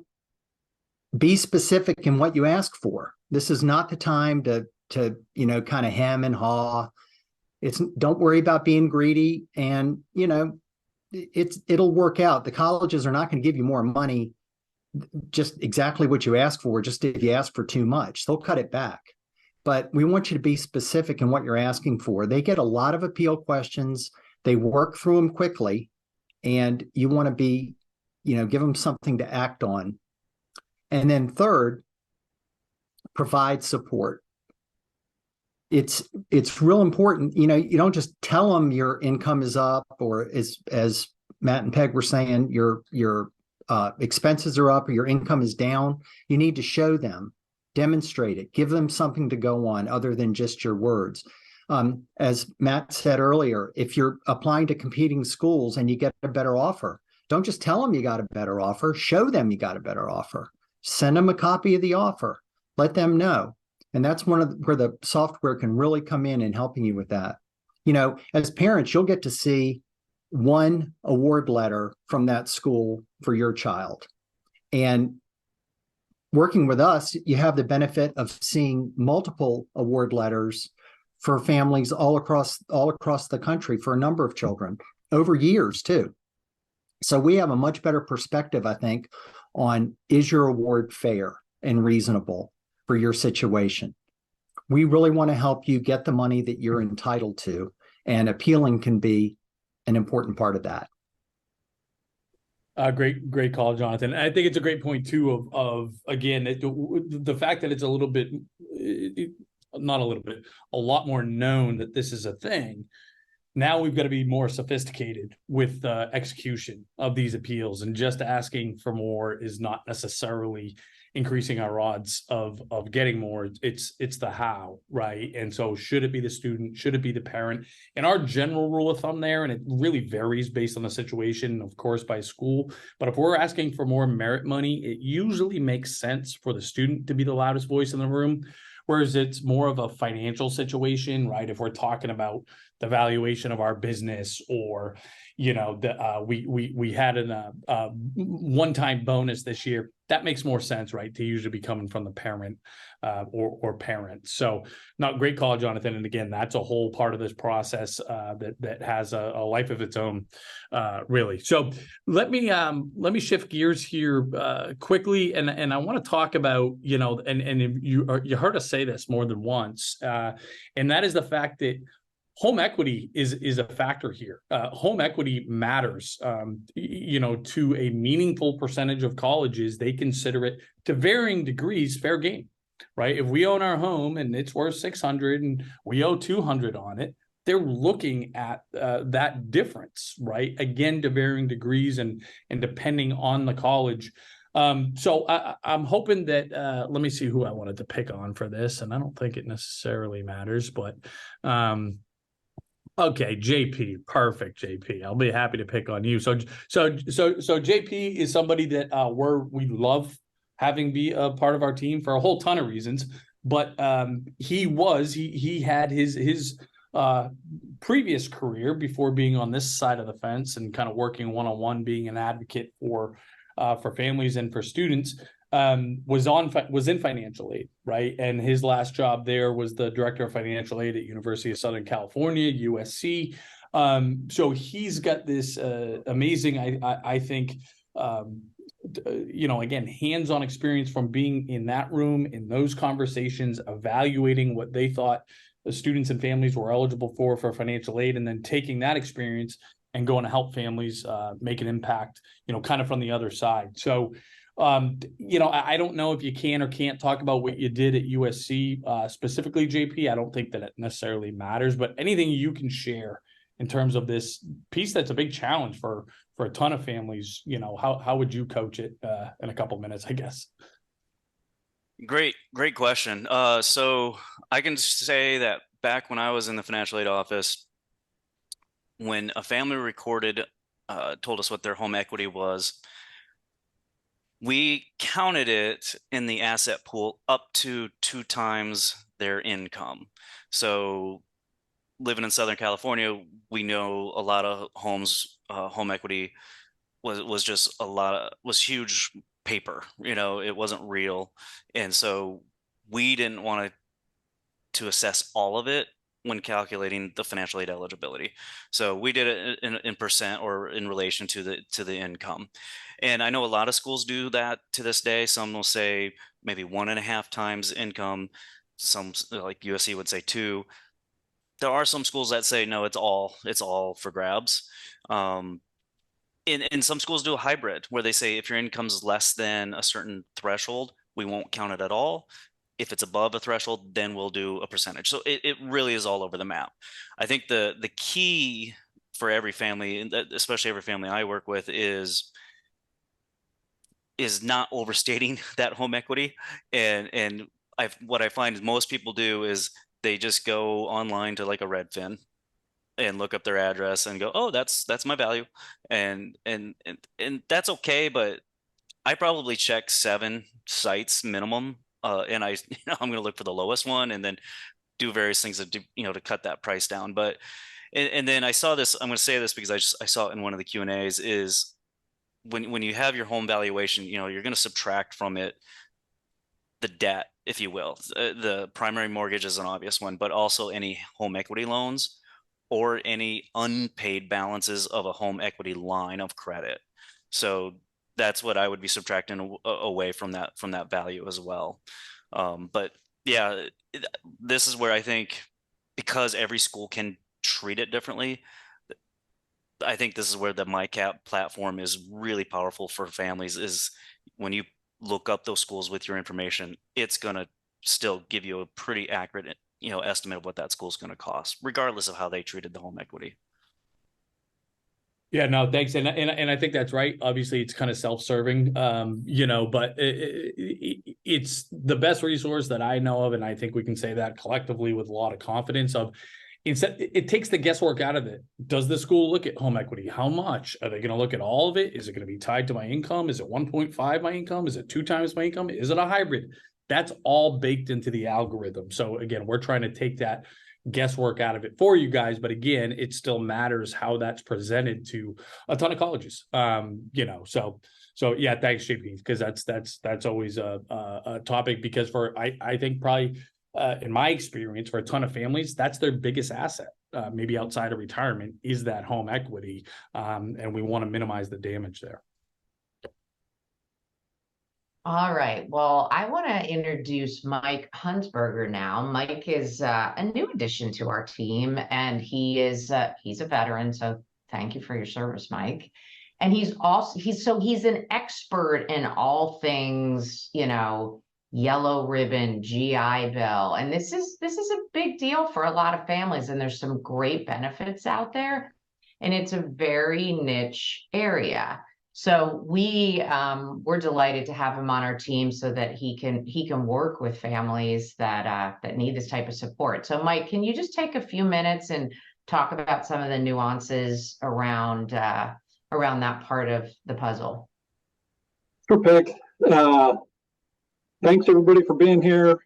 be specific in what you ask for. This is not the time to kind of hem and haw. Don't worry about being greedy, and it'll work out. The colleges are not going to give you more money just exactly what you ask for, just if you ask for too much. They'll cut it back. But we want you to be specific in what you're asking for. They get a lot of appeal questions. They work through them quickly, and you want to be, give them something to act on. And then third, provide support. It's real important. You don't just tell them your income is up, or as Matt and Peg were saying, your expenses are up or your income is down. You need to show them, demonstrate it, give them something to go on other than just your words. As Matt said earlier, if you're applying to competing schools and you get a better offer, don't just tell them you got a better offer, show them you got a better offer. Send them a copy of the offer, let them know. And that's where the software can really come in and helping you with that. You know, as parents, you'll get to see one award letter from that school for your child. And working with us, you have the benefit of seeing multiple award letters for families all across the country for a number of children over years too. So we have a much better perspective, I think, on is your award fair and reasonable for your situation. We really want to help you get the money that you're entitled to, and appealing can be an important part of that. Great call, Jonathan. I think it's a great point too of again, the fact that it's a little bit, not a little bit, a lot more known that this is a thing. Now we've got to be more sophisticated with the execution of these appeals, and just asking for more is not necessarily increasing our odds of getting more. It's the how, right? And so should it be the student? Should it be the parent? And our general rule of thumb there, and it really varies based on the situation, of course, by school, but if we're asking for more merit money, it usually makes sense for the student to be the loudest voice in the room. Whereas it's more of a financial situation, right? If we're talking about the valuation of our business, or, you know, we had a one-time bonus this year, that makes more sense, right? To usually be coming from the parent or parents. So, not great call, Jonathan. And again, that's a whole part of this process that has a life of its own, really. So let me shift gears here quickly, and I want to talk about, you know, and you heard us say this more than once, and that is the fact that home equity is a factor here. Home equity matters, you know, to a meaningful percentage of colleges. They consider it to varying degrees fair game, right? If we own our home and it's worth 600 and we owe 200 on it, they're looking at that difference, right? Again, to varying degrees and depending on the college. So I'm hoping that, let me see who I wanted to pick on for this, and I don't think it necessarily matters, but okay, JP, perfect, JP. I'll be happy to pick on you. So JP is somebody that we love having be a part of our team for a whole ton of reasons. But he had his previous career before being on this side of the fence and kind of working one-on-one, being an advocate for families and for students. Was in financial aid, right? And his last job there was the director of financial aid at University of Southern California, USC. So he's got this amazing, I think, you know, again, hands-on experience from being in that room, in those conversations, evaluating what they thought the students and families were eligible for financial aid, and then taking that experience and going to help families make an impact, you know, kind of from the other side. So, you know, I don't know if you can or can't talk about what you did at USC specifically, JP. I don't think that it necessarily matters, but anything you can share in terms of this piece that's a big challenge for a ton of families, you know, how would you coach it in a couple minutes, I guess? Great question. So I can say that back when I was in the financial aid office, when a family recorded, told us what their home equity was, we counted it in the asset pool up to 2 times their income. So living in Southern California, we know a lot of homes, home equity was just was huge paper, you know, it wasn't real. And so we didn't want to assess all of it when calculating the financial aid eligibility. So we did it in percent or in relation to the income. And I know a lot of schools do that to this day. Some will say maybe 1.5 times income. Some, like USC, would say 2. There are some schools that say no, it's all for grabs. And some schools do a hybrid where they say if your income is less than a certain threshold, we won't count it at all. If it's above a threshold, then we'll do a percentage. So it really is all over the map. I think the key for every family, especially every family I work with, is not overstating that home equity. And what I find is most people do is they just go online to like a Redfin and look up their address and go, oh, that's my value. And that's okay, but I probably check 7 sites minimum. And I'm going to look for the lowest one and then do various things to cut that price down. But and then I saw this. I'm going to say this because I saw it in one of the Q&As. Is when you have your home valuation, you're going to subtract from it the debt, if you will. The primary mortgage is an obvious one, but also any home equity loans or any unpaid balances of a home equity line of credit. So that's what I would be subtracting away from that value as well. But yeah, this is where I think, because every school can treat it differently, I think this is where the MyCap platform is really powerful for families. Is when you look up those schools with your information, it's going to still give you a pretty accurate estimate of what that school is going to cost, regardless of how they treated the home equity. Yeah, no, thanks. And I think that's right. Obviously, it's kind of self-serving, but it's the best resource that I know of. And I think we can say that collectively with a lot of confidence of, instead, it takes the guesswork out of it. Does the school look at home equity? How much? Are they going to look at all of it? Is it going to be tied to my income? Is it 1.5 my income? Is it 2 times my income? Is it a hybrid? That's all baked into the algorithm. So again, we're trying to take that guesswork out of it for you guys, but again, it still matters how that's presented to a ton of colleges. So yeah, thanks, JP, because that's always a topic, because I think probably in my experience, for a ton of families, that's their biggest asset, maybe outside of retirement, is that home equity, and we want to minimize the damage there. All right. Well, I want to introduce Mike Hunsberger now. Mike is a new addition to our team, and he's a veteran. So thank you for your service, Mike. And he's an expert in all things, yellow ribbon, GI Bill. And this is a big deal for a lot of families, and there's some great benefits out there. And it's a very niche area. So we're delighted to have him on our team so that he can work with families that need this type of support. So Mike, can you just take a few minutes and talk about some of the nuances around that part of the puzzle? Sure, Peg. Thanks everybody for being here.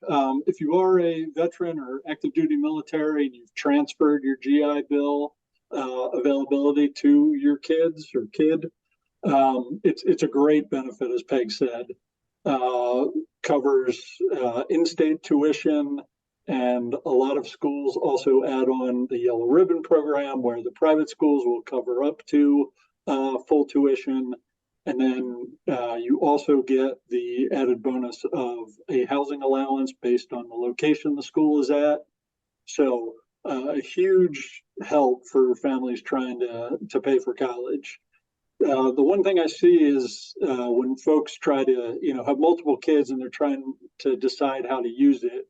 If you are a veteran or active duty military and you've transferred your GI Bill availability to your kids or kid, it's a great benefit, as Peg said. Covers in-state tuition, and a lot of schools also add on the Yellow Ribbon program, where the private schools will cover up to full tuition. And then you also get the added bonus of a housing allowance based on the location the school is at. So a huge help for families trying to pay for college. The one thing I see is when folks try to, have multiple kids and they're trying to decide how to use it,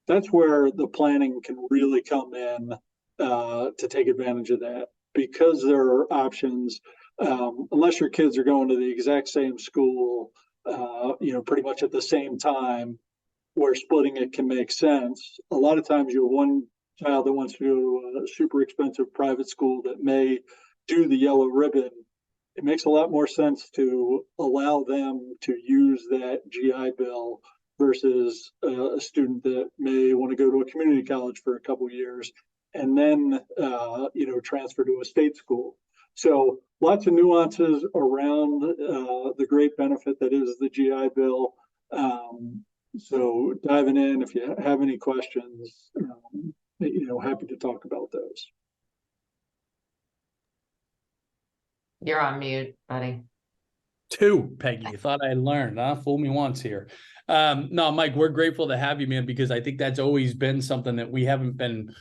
that's where the planning can really come in to take advantage of that, because there are options. Unless your kids are going to the exact same school, pretty much at the same time, where splitting it can make sense. A lot of times you have one child that wants to go to a super expensive private school that may do the Yellow Ribbon. It makes a lot more sense to allow them to use that GI Bill versus a student that may want to go to a community college for a couple of years and then, transfer to a state school. So lots of nuances around the great benefit that is the GI Bill. So diving in, if you have any questions, happy to talk about those. You're on mute, buddy. 2, Peggy. You thought I learned, huh? Fool me once here. No, Mike, we're grateful to have you, man, because I think that's always been something that we haven't been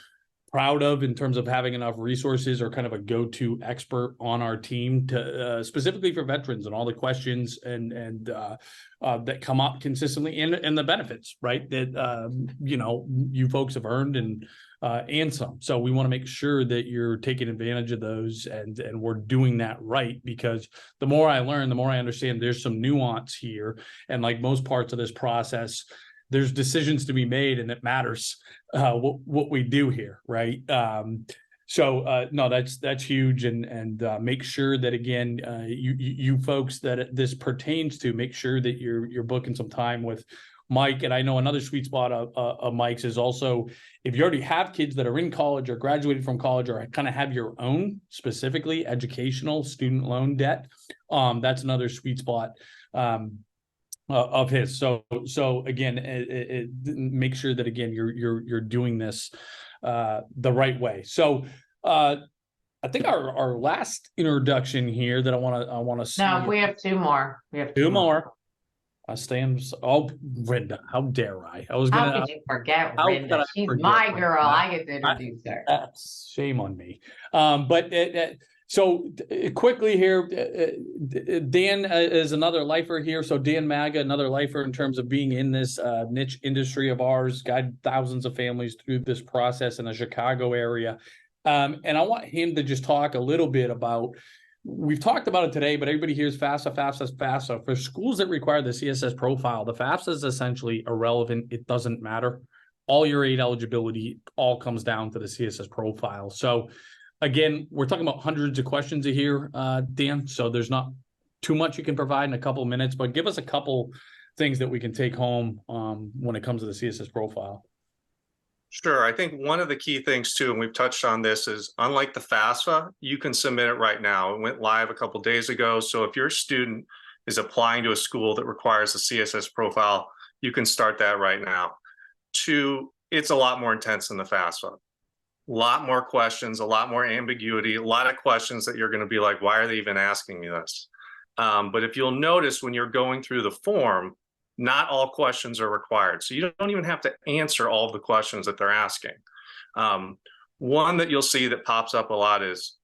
proud of in terms of having enough resources or kind of a go-to expert on our team to specifically for veterans and all the questions and that come up consistently and the benefits, right, that you folks have earned and some. So we want to make sure that you're taking advantage of those and we're doing that right, because the more I learn, the more I understand there's some nuance here. And like most parts of this process, there's decisions to be made, and it matters what we do here, right? So no, that's huge, and make sure that again, you folks that this pertains to, make sure that you're booking some time with Mike. And I know another sweet spot of Mike's is also, if you already have kids that are in college or graduated from college or kind of have your own specifically educational student loan debt, that's another sweet spot of his. So again, make sure that again you're doing this the right way. So I think our last introduction here that I want to see. No, we have two more. We have two more. I stand. Oh, Rinda, how dare I? I was gonna. How could you forget how could Rinda? I She's forget my Rinda? girl. I get to introduce her. Shame on me. But so quickly here, Dan is another lifer here. So Dan Maga, another lifer in terms of being in this niche industry of ours, guided thousands of families through this process in the Chicago area. And I want him to just talk a little bit about, we've talked about it today, but everybody hears FAFSA, FAFSA, FAFSA. For schools that require the CSS profile, the FAFSA is essentially irrelevant. It doesn't matter. All your aid eligibility all comes down to the CSS profile. So again, we're talking about hundreds of questions a year, Dan. So there's not too much you can provide in a couple of minutes, but give us a couple things that we can take home when it comes to the CSS profile. Sure. I think one of the key things too, and we've touched on this, is unlike the FAFSA, you can submit it right now. It went live a couple of days ago. So if your student is applying to a school that requires a CSS profile, you can start that right now. Two, it's a lot more intense than the FAFSA. A lot more questions, a lot more ambiguity, a lot of questions that you're going to be like, why are they even asking me this? But if you'll notice when you're going through the form, not all questions are required. So you don't even have to answer all of the questions that they're asking. One that you'll see that pops up a lot is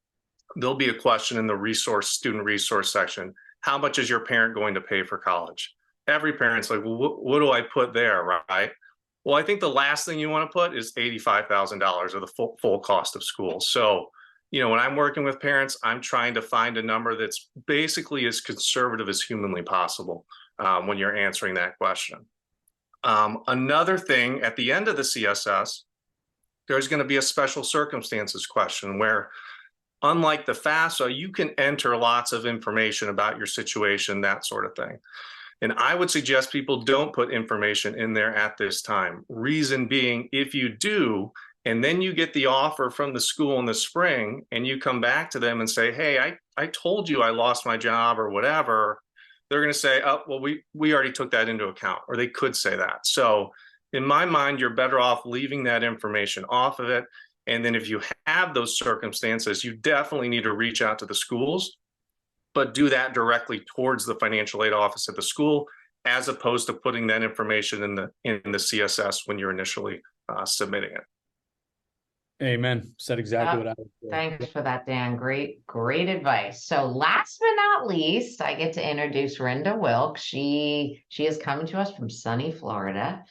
there'll be a question in the student resource section. How much is your parent going to pay for college? Every parent's like, well, what do I put there, right? Well, I think the last thing you want to put is $85,000 or the full cost of school. So, you know, when I'm working with parents, I'm trying to find a number that's basically as conservative as humanly possible when you're answering that question. Another thing, at the end of the CSS, there's going to be a special circumstances question where, unlike the FAFSA, you can enter lots of information about your situation, that sort of thing. And I would suggest people don't put information in there at this time. Reason being, if you do, and then you get the offer from the school in the spring, and you come back to them and say, hey, I told you I lost my job or whatever, they're going to say, oh, well, we already took that into account, or they could say that. So in my mind, you're better off leaving that information off of it. And then if you have those circumstances, you definitely need to reach out to the schools, but do that directly towards the financial aid office at the school, as opposed to putting that information in the CSS when you're initially submitting it. Amen. Said exactly what I would say. Thanks for that, Dan. Great advice. So last but not least, I get to introduce Rinda Wilk. She is coming to us from sunny Florida.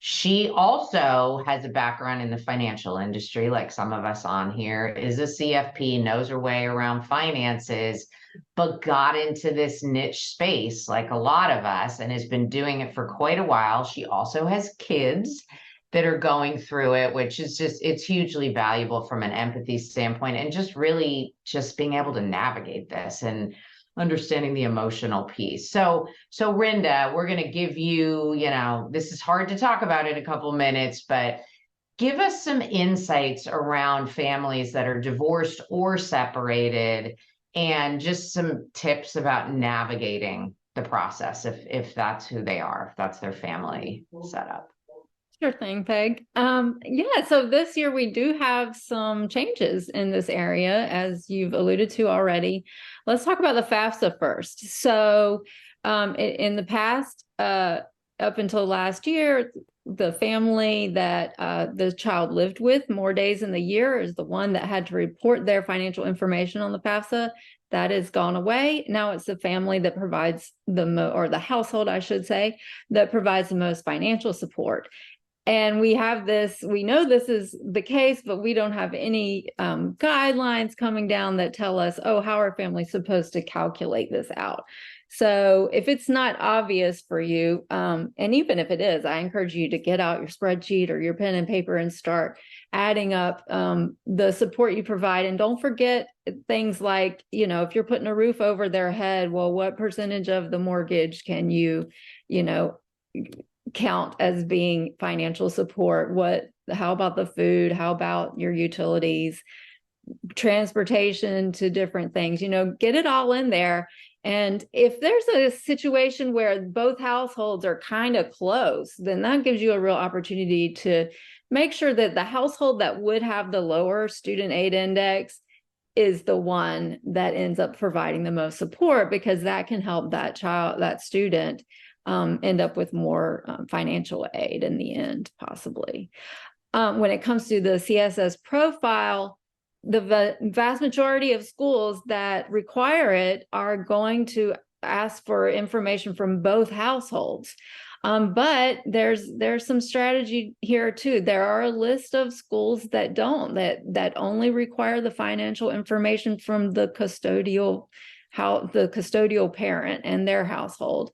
She also has a background in the financial industry, like some of us on here, is a CFP, knows her way around finances, but got into this niche space like a lot of us and has been doing it for quite a while. She also has kids that are going through it, which is it's hugely valuable from an empathy standpoint, and just really just being able to navigate this and understanding the emotional piece. So Rinda, we're going to give you, this is hard to talk about in a couple minutes, but give us some insights around families that are divorced or separated, and just some tips about navigating the process if that's who they are, if that's their family setup. Sure thing, Peg. Yeah, so this year we do have some changes in this area, as you've alluded to already. Let's talk about the FAFSA first. So in the past, up until last year, the family that the child lived with more days in the year is the one that had to report their financial information on the FAFSA. That has gone away. Now it's the family that provides or the household, I should say, that provides the most financial support. And we know this is the case, but we don't have any guidelines coming down that tell us, oh, how are families supposed to calculate this out? So if it's not obvious for you, and even if it is, I encourage you to get out your spreadsheet or your pen and paper and start adding up the support you provide. And don't forget things like, you know, if you're putting a roof over their head, well, what percentage of the mortgage can you know, count as being financial support? How about the food? How about your utilities, transportation to different things? You know, get it all in there. And if there's a situation where both households are kind of close, then that gives you a real opportunity to make sure that the household that would have the lower student aid index is the one that ends up providing the most support, because that can help that student end up with more financial aid in the end, possibly. When it comes to the CSS profile, the vast majority of schools that require it are going to ask for information from both households. But there's some strategy here too. There are a list of schools that don't, that only require the financial information from the custodial parent and their household.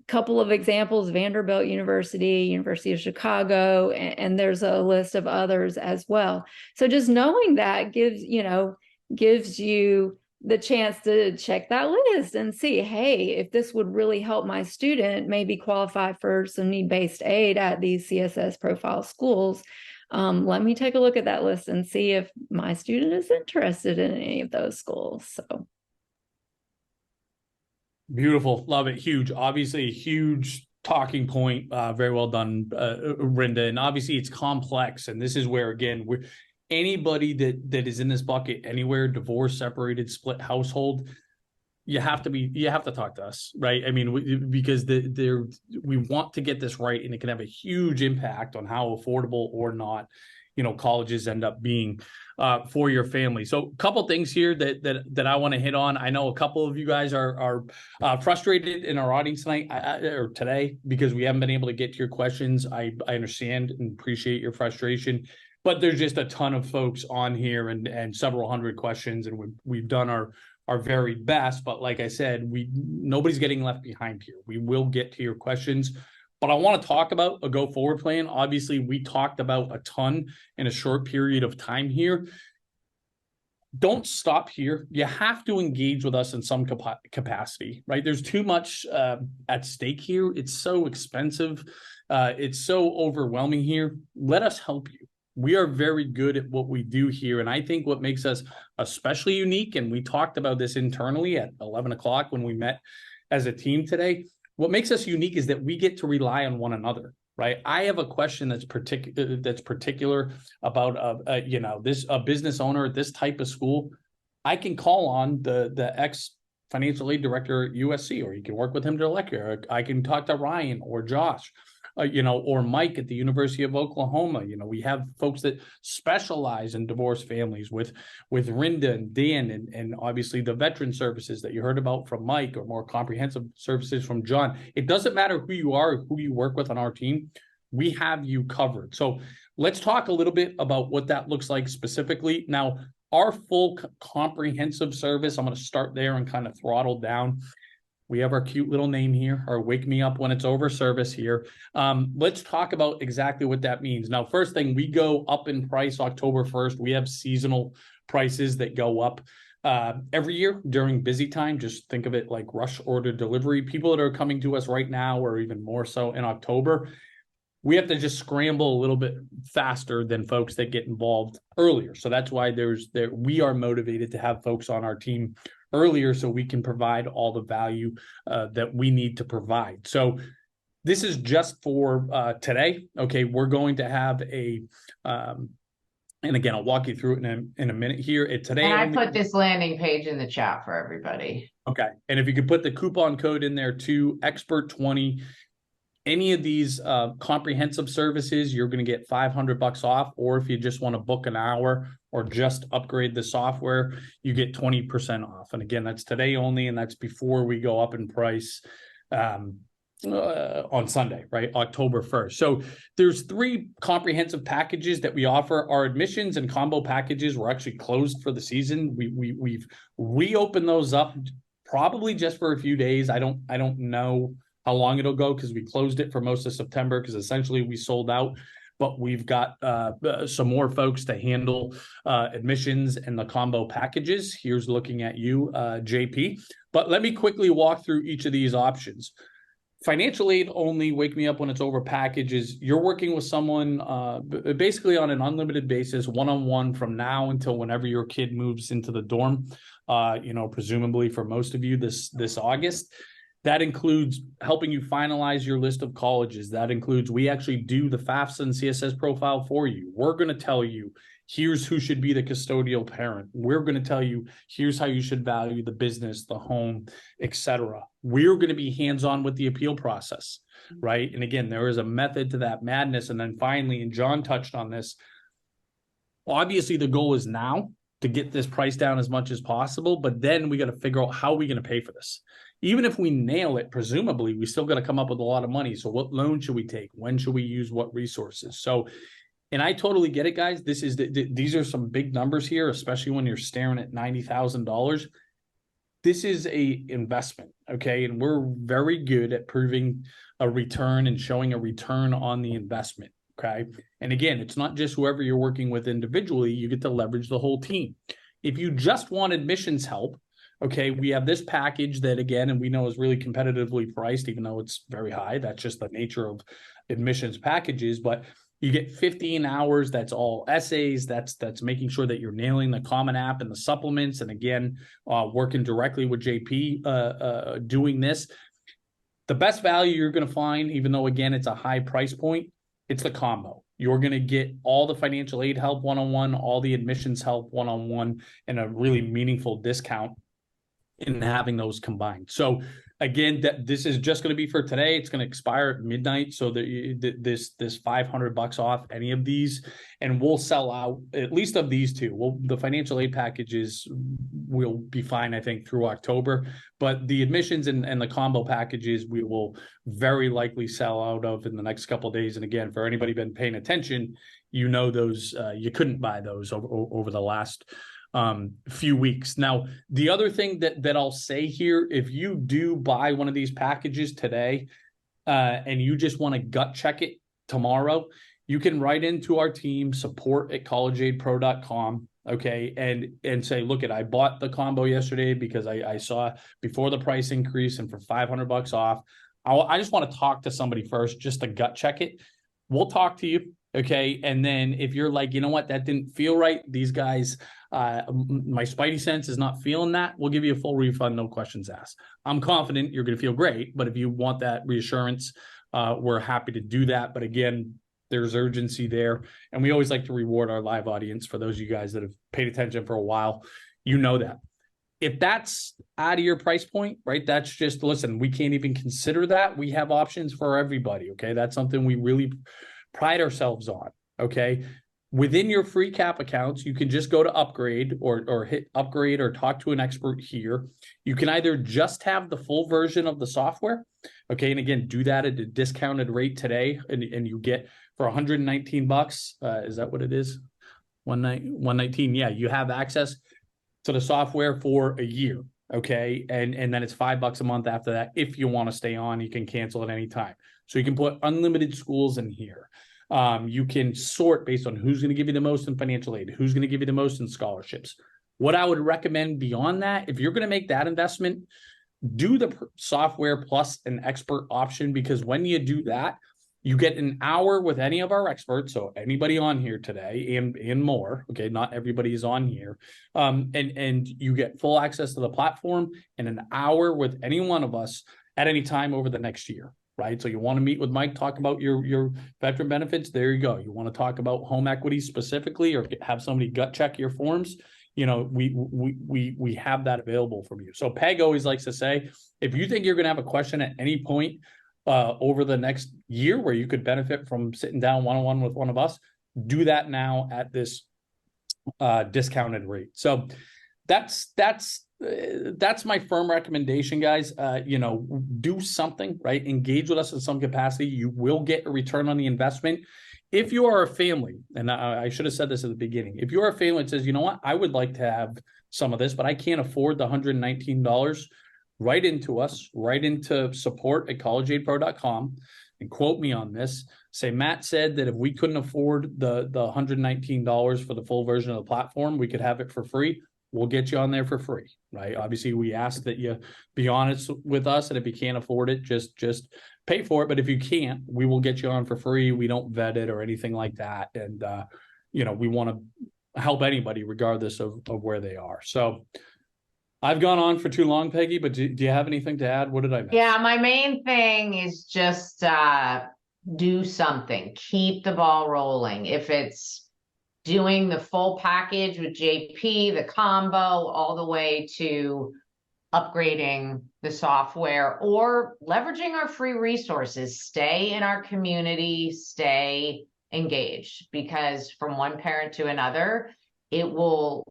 Couple of examples: Vanderbilt University, University of Chicago, and there's a list of others as well. So just knowing that gives you the chance to check that list and see, hey, if this would really help my student maybe qualify for some need-based aid at these CSS profile schools, let me take a look at that list and see if my student is interested in any of those schools. So. Beautiful. Love it. Huge. Obviously a huge talking point. Very well done, Rinda. And obviously it's complex. And this is where, again, anybody that is in this bucket anywhere, divorced, separated, split household, you have to talk to us, right? I mean, because we want to get this right, and it can have a huge impact on how affordable or not, you know, colleges end up being for your family. So a couple things here that I want to hit on. I know a couple of you guys are frustrated in our audience tonight or today because we haven't been able to get to your questions. I understand and appreciate your frustration, but there's just a ton of folks on here and several hundred questions, and we've done our very best. But like I said, nobody's getting left behind here. We will get to your questions. But I want to talk about a go forward plan. Obviously, we talked about a ton in a short period of time here. Don't stop here. You have to engage with us in some capacity, right? There's too much at stake here. It's so expensive. It's so overwhelming here. Let us help you. We are very good at what we do here. And I think what makes us especially unique, and we talked about this internally at 11 o'clock when we met as a team today, what makes us unique is that we get to rely on one another, right? I have a question that's particular about a business owner at this type of school. I can call on the ex financial aid director at USC, or you can work with him directly. Or I can talk to Ryan or Josh, or Mike at the University of Oklahoma. You know, we have folks that specialize in divorced families with Rinda and Dan, and obviously the veteran services that you heard about from Mike, or more comprehensive services from John. It doesn't matter who you are, who you work with on our team, we have you covered. So let's talk a little bit about what that looks like specifically. Now, our full comprehensive service, I'm going to start there and kind of throttle down. We have our cute little name here, our wake me up when it's over service here. Let's talk about exactly what that means. Now, first thing, we go up in price October 1st. We have seasonal prices that go up every year during busy time. Just think of it like rush order delivery. People that are coming to us right now, or even more so in October, we have to just scramble a little bit faster than folks that get involved earlier. So that's why we are motivated to have folks on our team earlier, so we can provide all the value that we need to provide. So this is just for today. Okay, we're going to have and again, I'll walk you through it in a minute here. Today, and I put this landing page in the chat for everybody. Okay, and if you could put the coupon code in there too, Expert20. Any of these comprehensive services, you're going to get $500 off, or if you just want to book an hour or just upgrade the software, you get 20% off. And again, that's today only, and that's before we go up in price on Sunday, right? October 1st. So there's 3 comprehensive packages that we offer. Our admissions and combo packages were actually closed for the season. We've reopened those up probably just for a few days. I don't know how long it'll go because we closed it for most of September because essentially we sold out. But we've got some more folks to handle admissions and the combo packages. Here's looking at you, JP. But let me quickly walk through each of these options. Financial aid only, wake me up when it's over packages. You're working with someone basically on an unlimited basis, one-on-one from now until whenever your kid moves into the dorm, presumably for most of you this August. That includes helping you finalize your list of colleges. That includes, we actually do the FAFSA and CSS profile for you. We're going to tell you, here's who should be the custodial parent. We're going to tell you, here's how you should value the business, the home, etc. We're going to be hands-on with the appeal process, right? And again, there is a method to that madness. And then finally, and John touched on this, obviously the goal is now to get this price down as much as possible, but then we got to figure out how we're going to pay for this. Even if we nail it, presumably, we still got to come up with a lot of money. So what loan should we take? When should we use what resources? So, and I totally get it, guys. These are some big numbers here, especially when you're staring at $90,000. This is a investment, okay? And we're very good at proving a return and showing a return on the investment, okay? And again, it's not just whoever you're working with individually. You get to leverage the whole team. If you just want admissions help, okay, we have this package that, again, and we know is really competitively priced, even though it's very high. That's just the nature of admissions packages. But you get 15 hours. That's all essays. That's making sure that you're nailing the Common App and the supplements. And again, working directly with JP doing this. The best value you're going to find, even though, again, it's a high price point, it's the combo. You're going to get all the financial aid help one-on-one, all the admissions help one-on-one, and a really meaningful discount in having those combined. So again, this is just going to be for today. It's going to expire at midnight. So this $500 off any of these, and we'll sell out at least of these two. The financial aid packages will be fine, I think, through October, but the admissions and the combo packages we will very likely sell out of in the next couple of days. And again, for anybody been paying attention, you know those you couldn't buy those over the last few weeks. Now, the other thing that I'll say here, if you do buy one of these packages today, and you just want to gut check it tomorrow, you can write into our team, support@collegeaidpro.com, okay, and say, look, I bought the combo yesterday because I saw before the price increase, and for $500 off, I just want to talk to somebody first just to gut check it. We'll talk to you. Okay. And then if you're like, you know what, that didn't feel right, these guys, my spidey sense is not feeling that, we'll give you a full refund, no questions asked. I'm confident you're going to feel great, but if you want that reassurance, we're happy to do that. But again, there's urgency there. And we always like to reward our live audience. For those of you guys that have paid attention for a while, you know that. If that's out of your price point, right, that's just, listen, we can't even consider that. We have options for everybody. Okay. That's something we really pride ourselves on. Okay. Within your free cap accounts, you can just go to upgrade or hit upgrade or talk to an expert here. You can either just have the full version of the software. Okay. And again, do that at a discounted rate today. And you get for $119. Is that what it is? 119. Yeah. You have access to the software for a year. Okay. And then it's $5 a month after that. If you want to stay on, you can cancel at any time. So you can put unlimited schools in here. You can sort based on who's going to give you the most in financial aid, who's going to give you the most in scholarships. What I would recommend beyond that, if you're going to make that investment, do the software plus an expert option, because when you do that, you get an hour with any of our experts. So anybody on here today and more, okay, not everybody is on here. And you get full access to the platform and an hour with any one of us at any time over the next year. Right. So you want to meet with Mike, talk about your veteran benefits. There you go. You want to talk about home equity specifically, or have somebody gut check your forms. You know, we have that available from you. So Peg always likes to say, if you think you're going to have a question at any point over the next year where you could benefit from sitting down one-on-one with one of us, do that now at this discounted rate. So that's my firm recommendation, guys. Do something, right? Engage with us in some capacity. You will get a return on the investment. If you are a family, and I should have said this at the beginning, if you're a family that says, you know what, I would like to have some of this, but I can't afford the $119, write into us, write into support@collegeaidpro.com and quote me on this. Say, Matt said that if we couldn't afford the $119 for the full version of the platform, we could have it for free. We'll get you on there for free, right? Obviously, we ask that you be honest with us, and if you can't afford it, just pay for it. But if you can't, we will get you on for free. We don't vet it or anything like that. And, we want to help anybody regardless of where they are. So I've gone on for too long, Peggy, but do you have anything to add? What did I miss? Yeah, my main thing is just do something. Keep the ball rolling. If it's doing the full package with JP, the combo, all the way to upgrading the software or leveraging our free resources, stay in our community, stay engaged, because from one parent to another, it will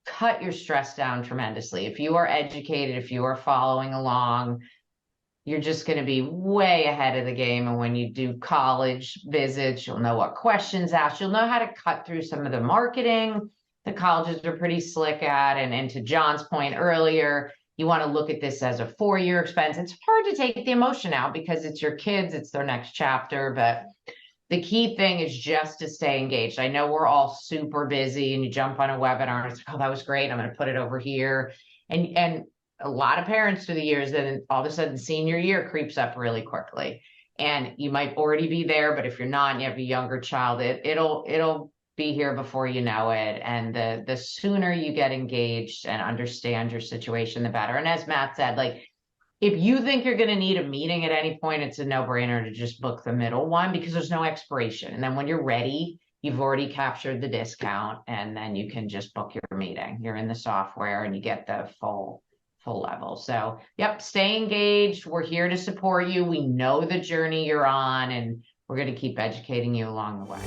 cut your stress down tremendously. If you are educated, if you are following along, you're just going to be way ahead of the game. And when you do college visits, you'll know what questions asked. You'll know how to cut through some of the marketing the colleges are pretty slick at. And to John's point earlier, you want to look at this as a 4-year expense. It's hard to take the emotion out because it's your kids, it's their next chapter. But the key thing is just to stay engaged. I know we're all super busy and you jump on a webinar and it's, oh, that was great, I'm going to put it over here. And a lot of parents through the years, then all of a sudden senior year creeps up really quickly. And you might already be there, but if you're not and you have a younger child, it'll be here before you know it. And the sooner you get engaged and understand your situation, the better. And as Matt said, like, if you think you're going to need a meeting at any point, it's a no-brainer to just book the middle one because there's no expiration. And then when you're ready, you've already captured the discount and then you can just book your meeting. You're in the software and you get the full level. So, yep, stay engaged. We're here to support you. We know the journey you're on and we're going to keep educating you along the way.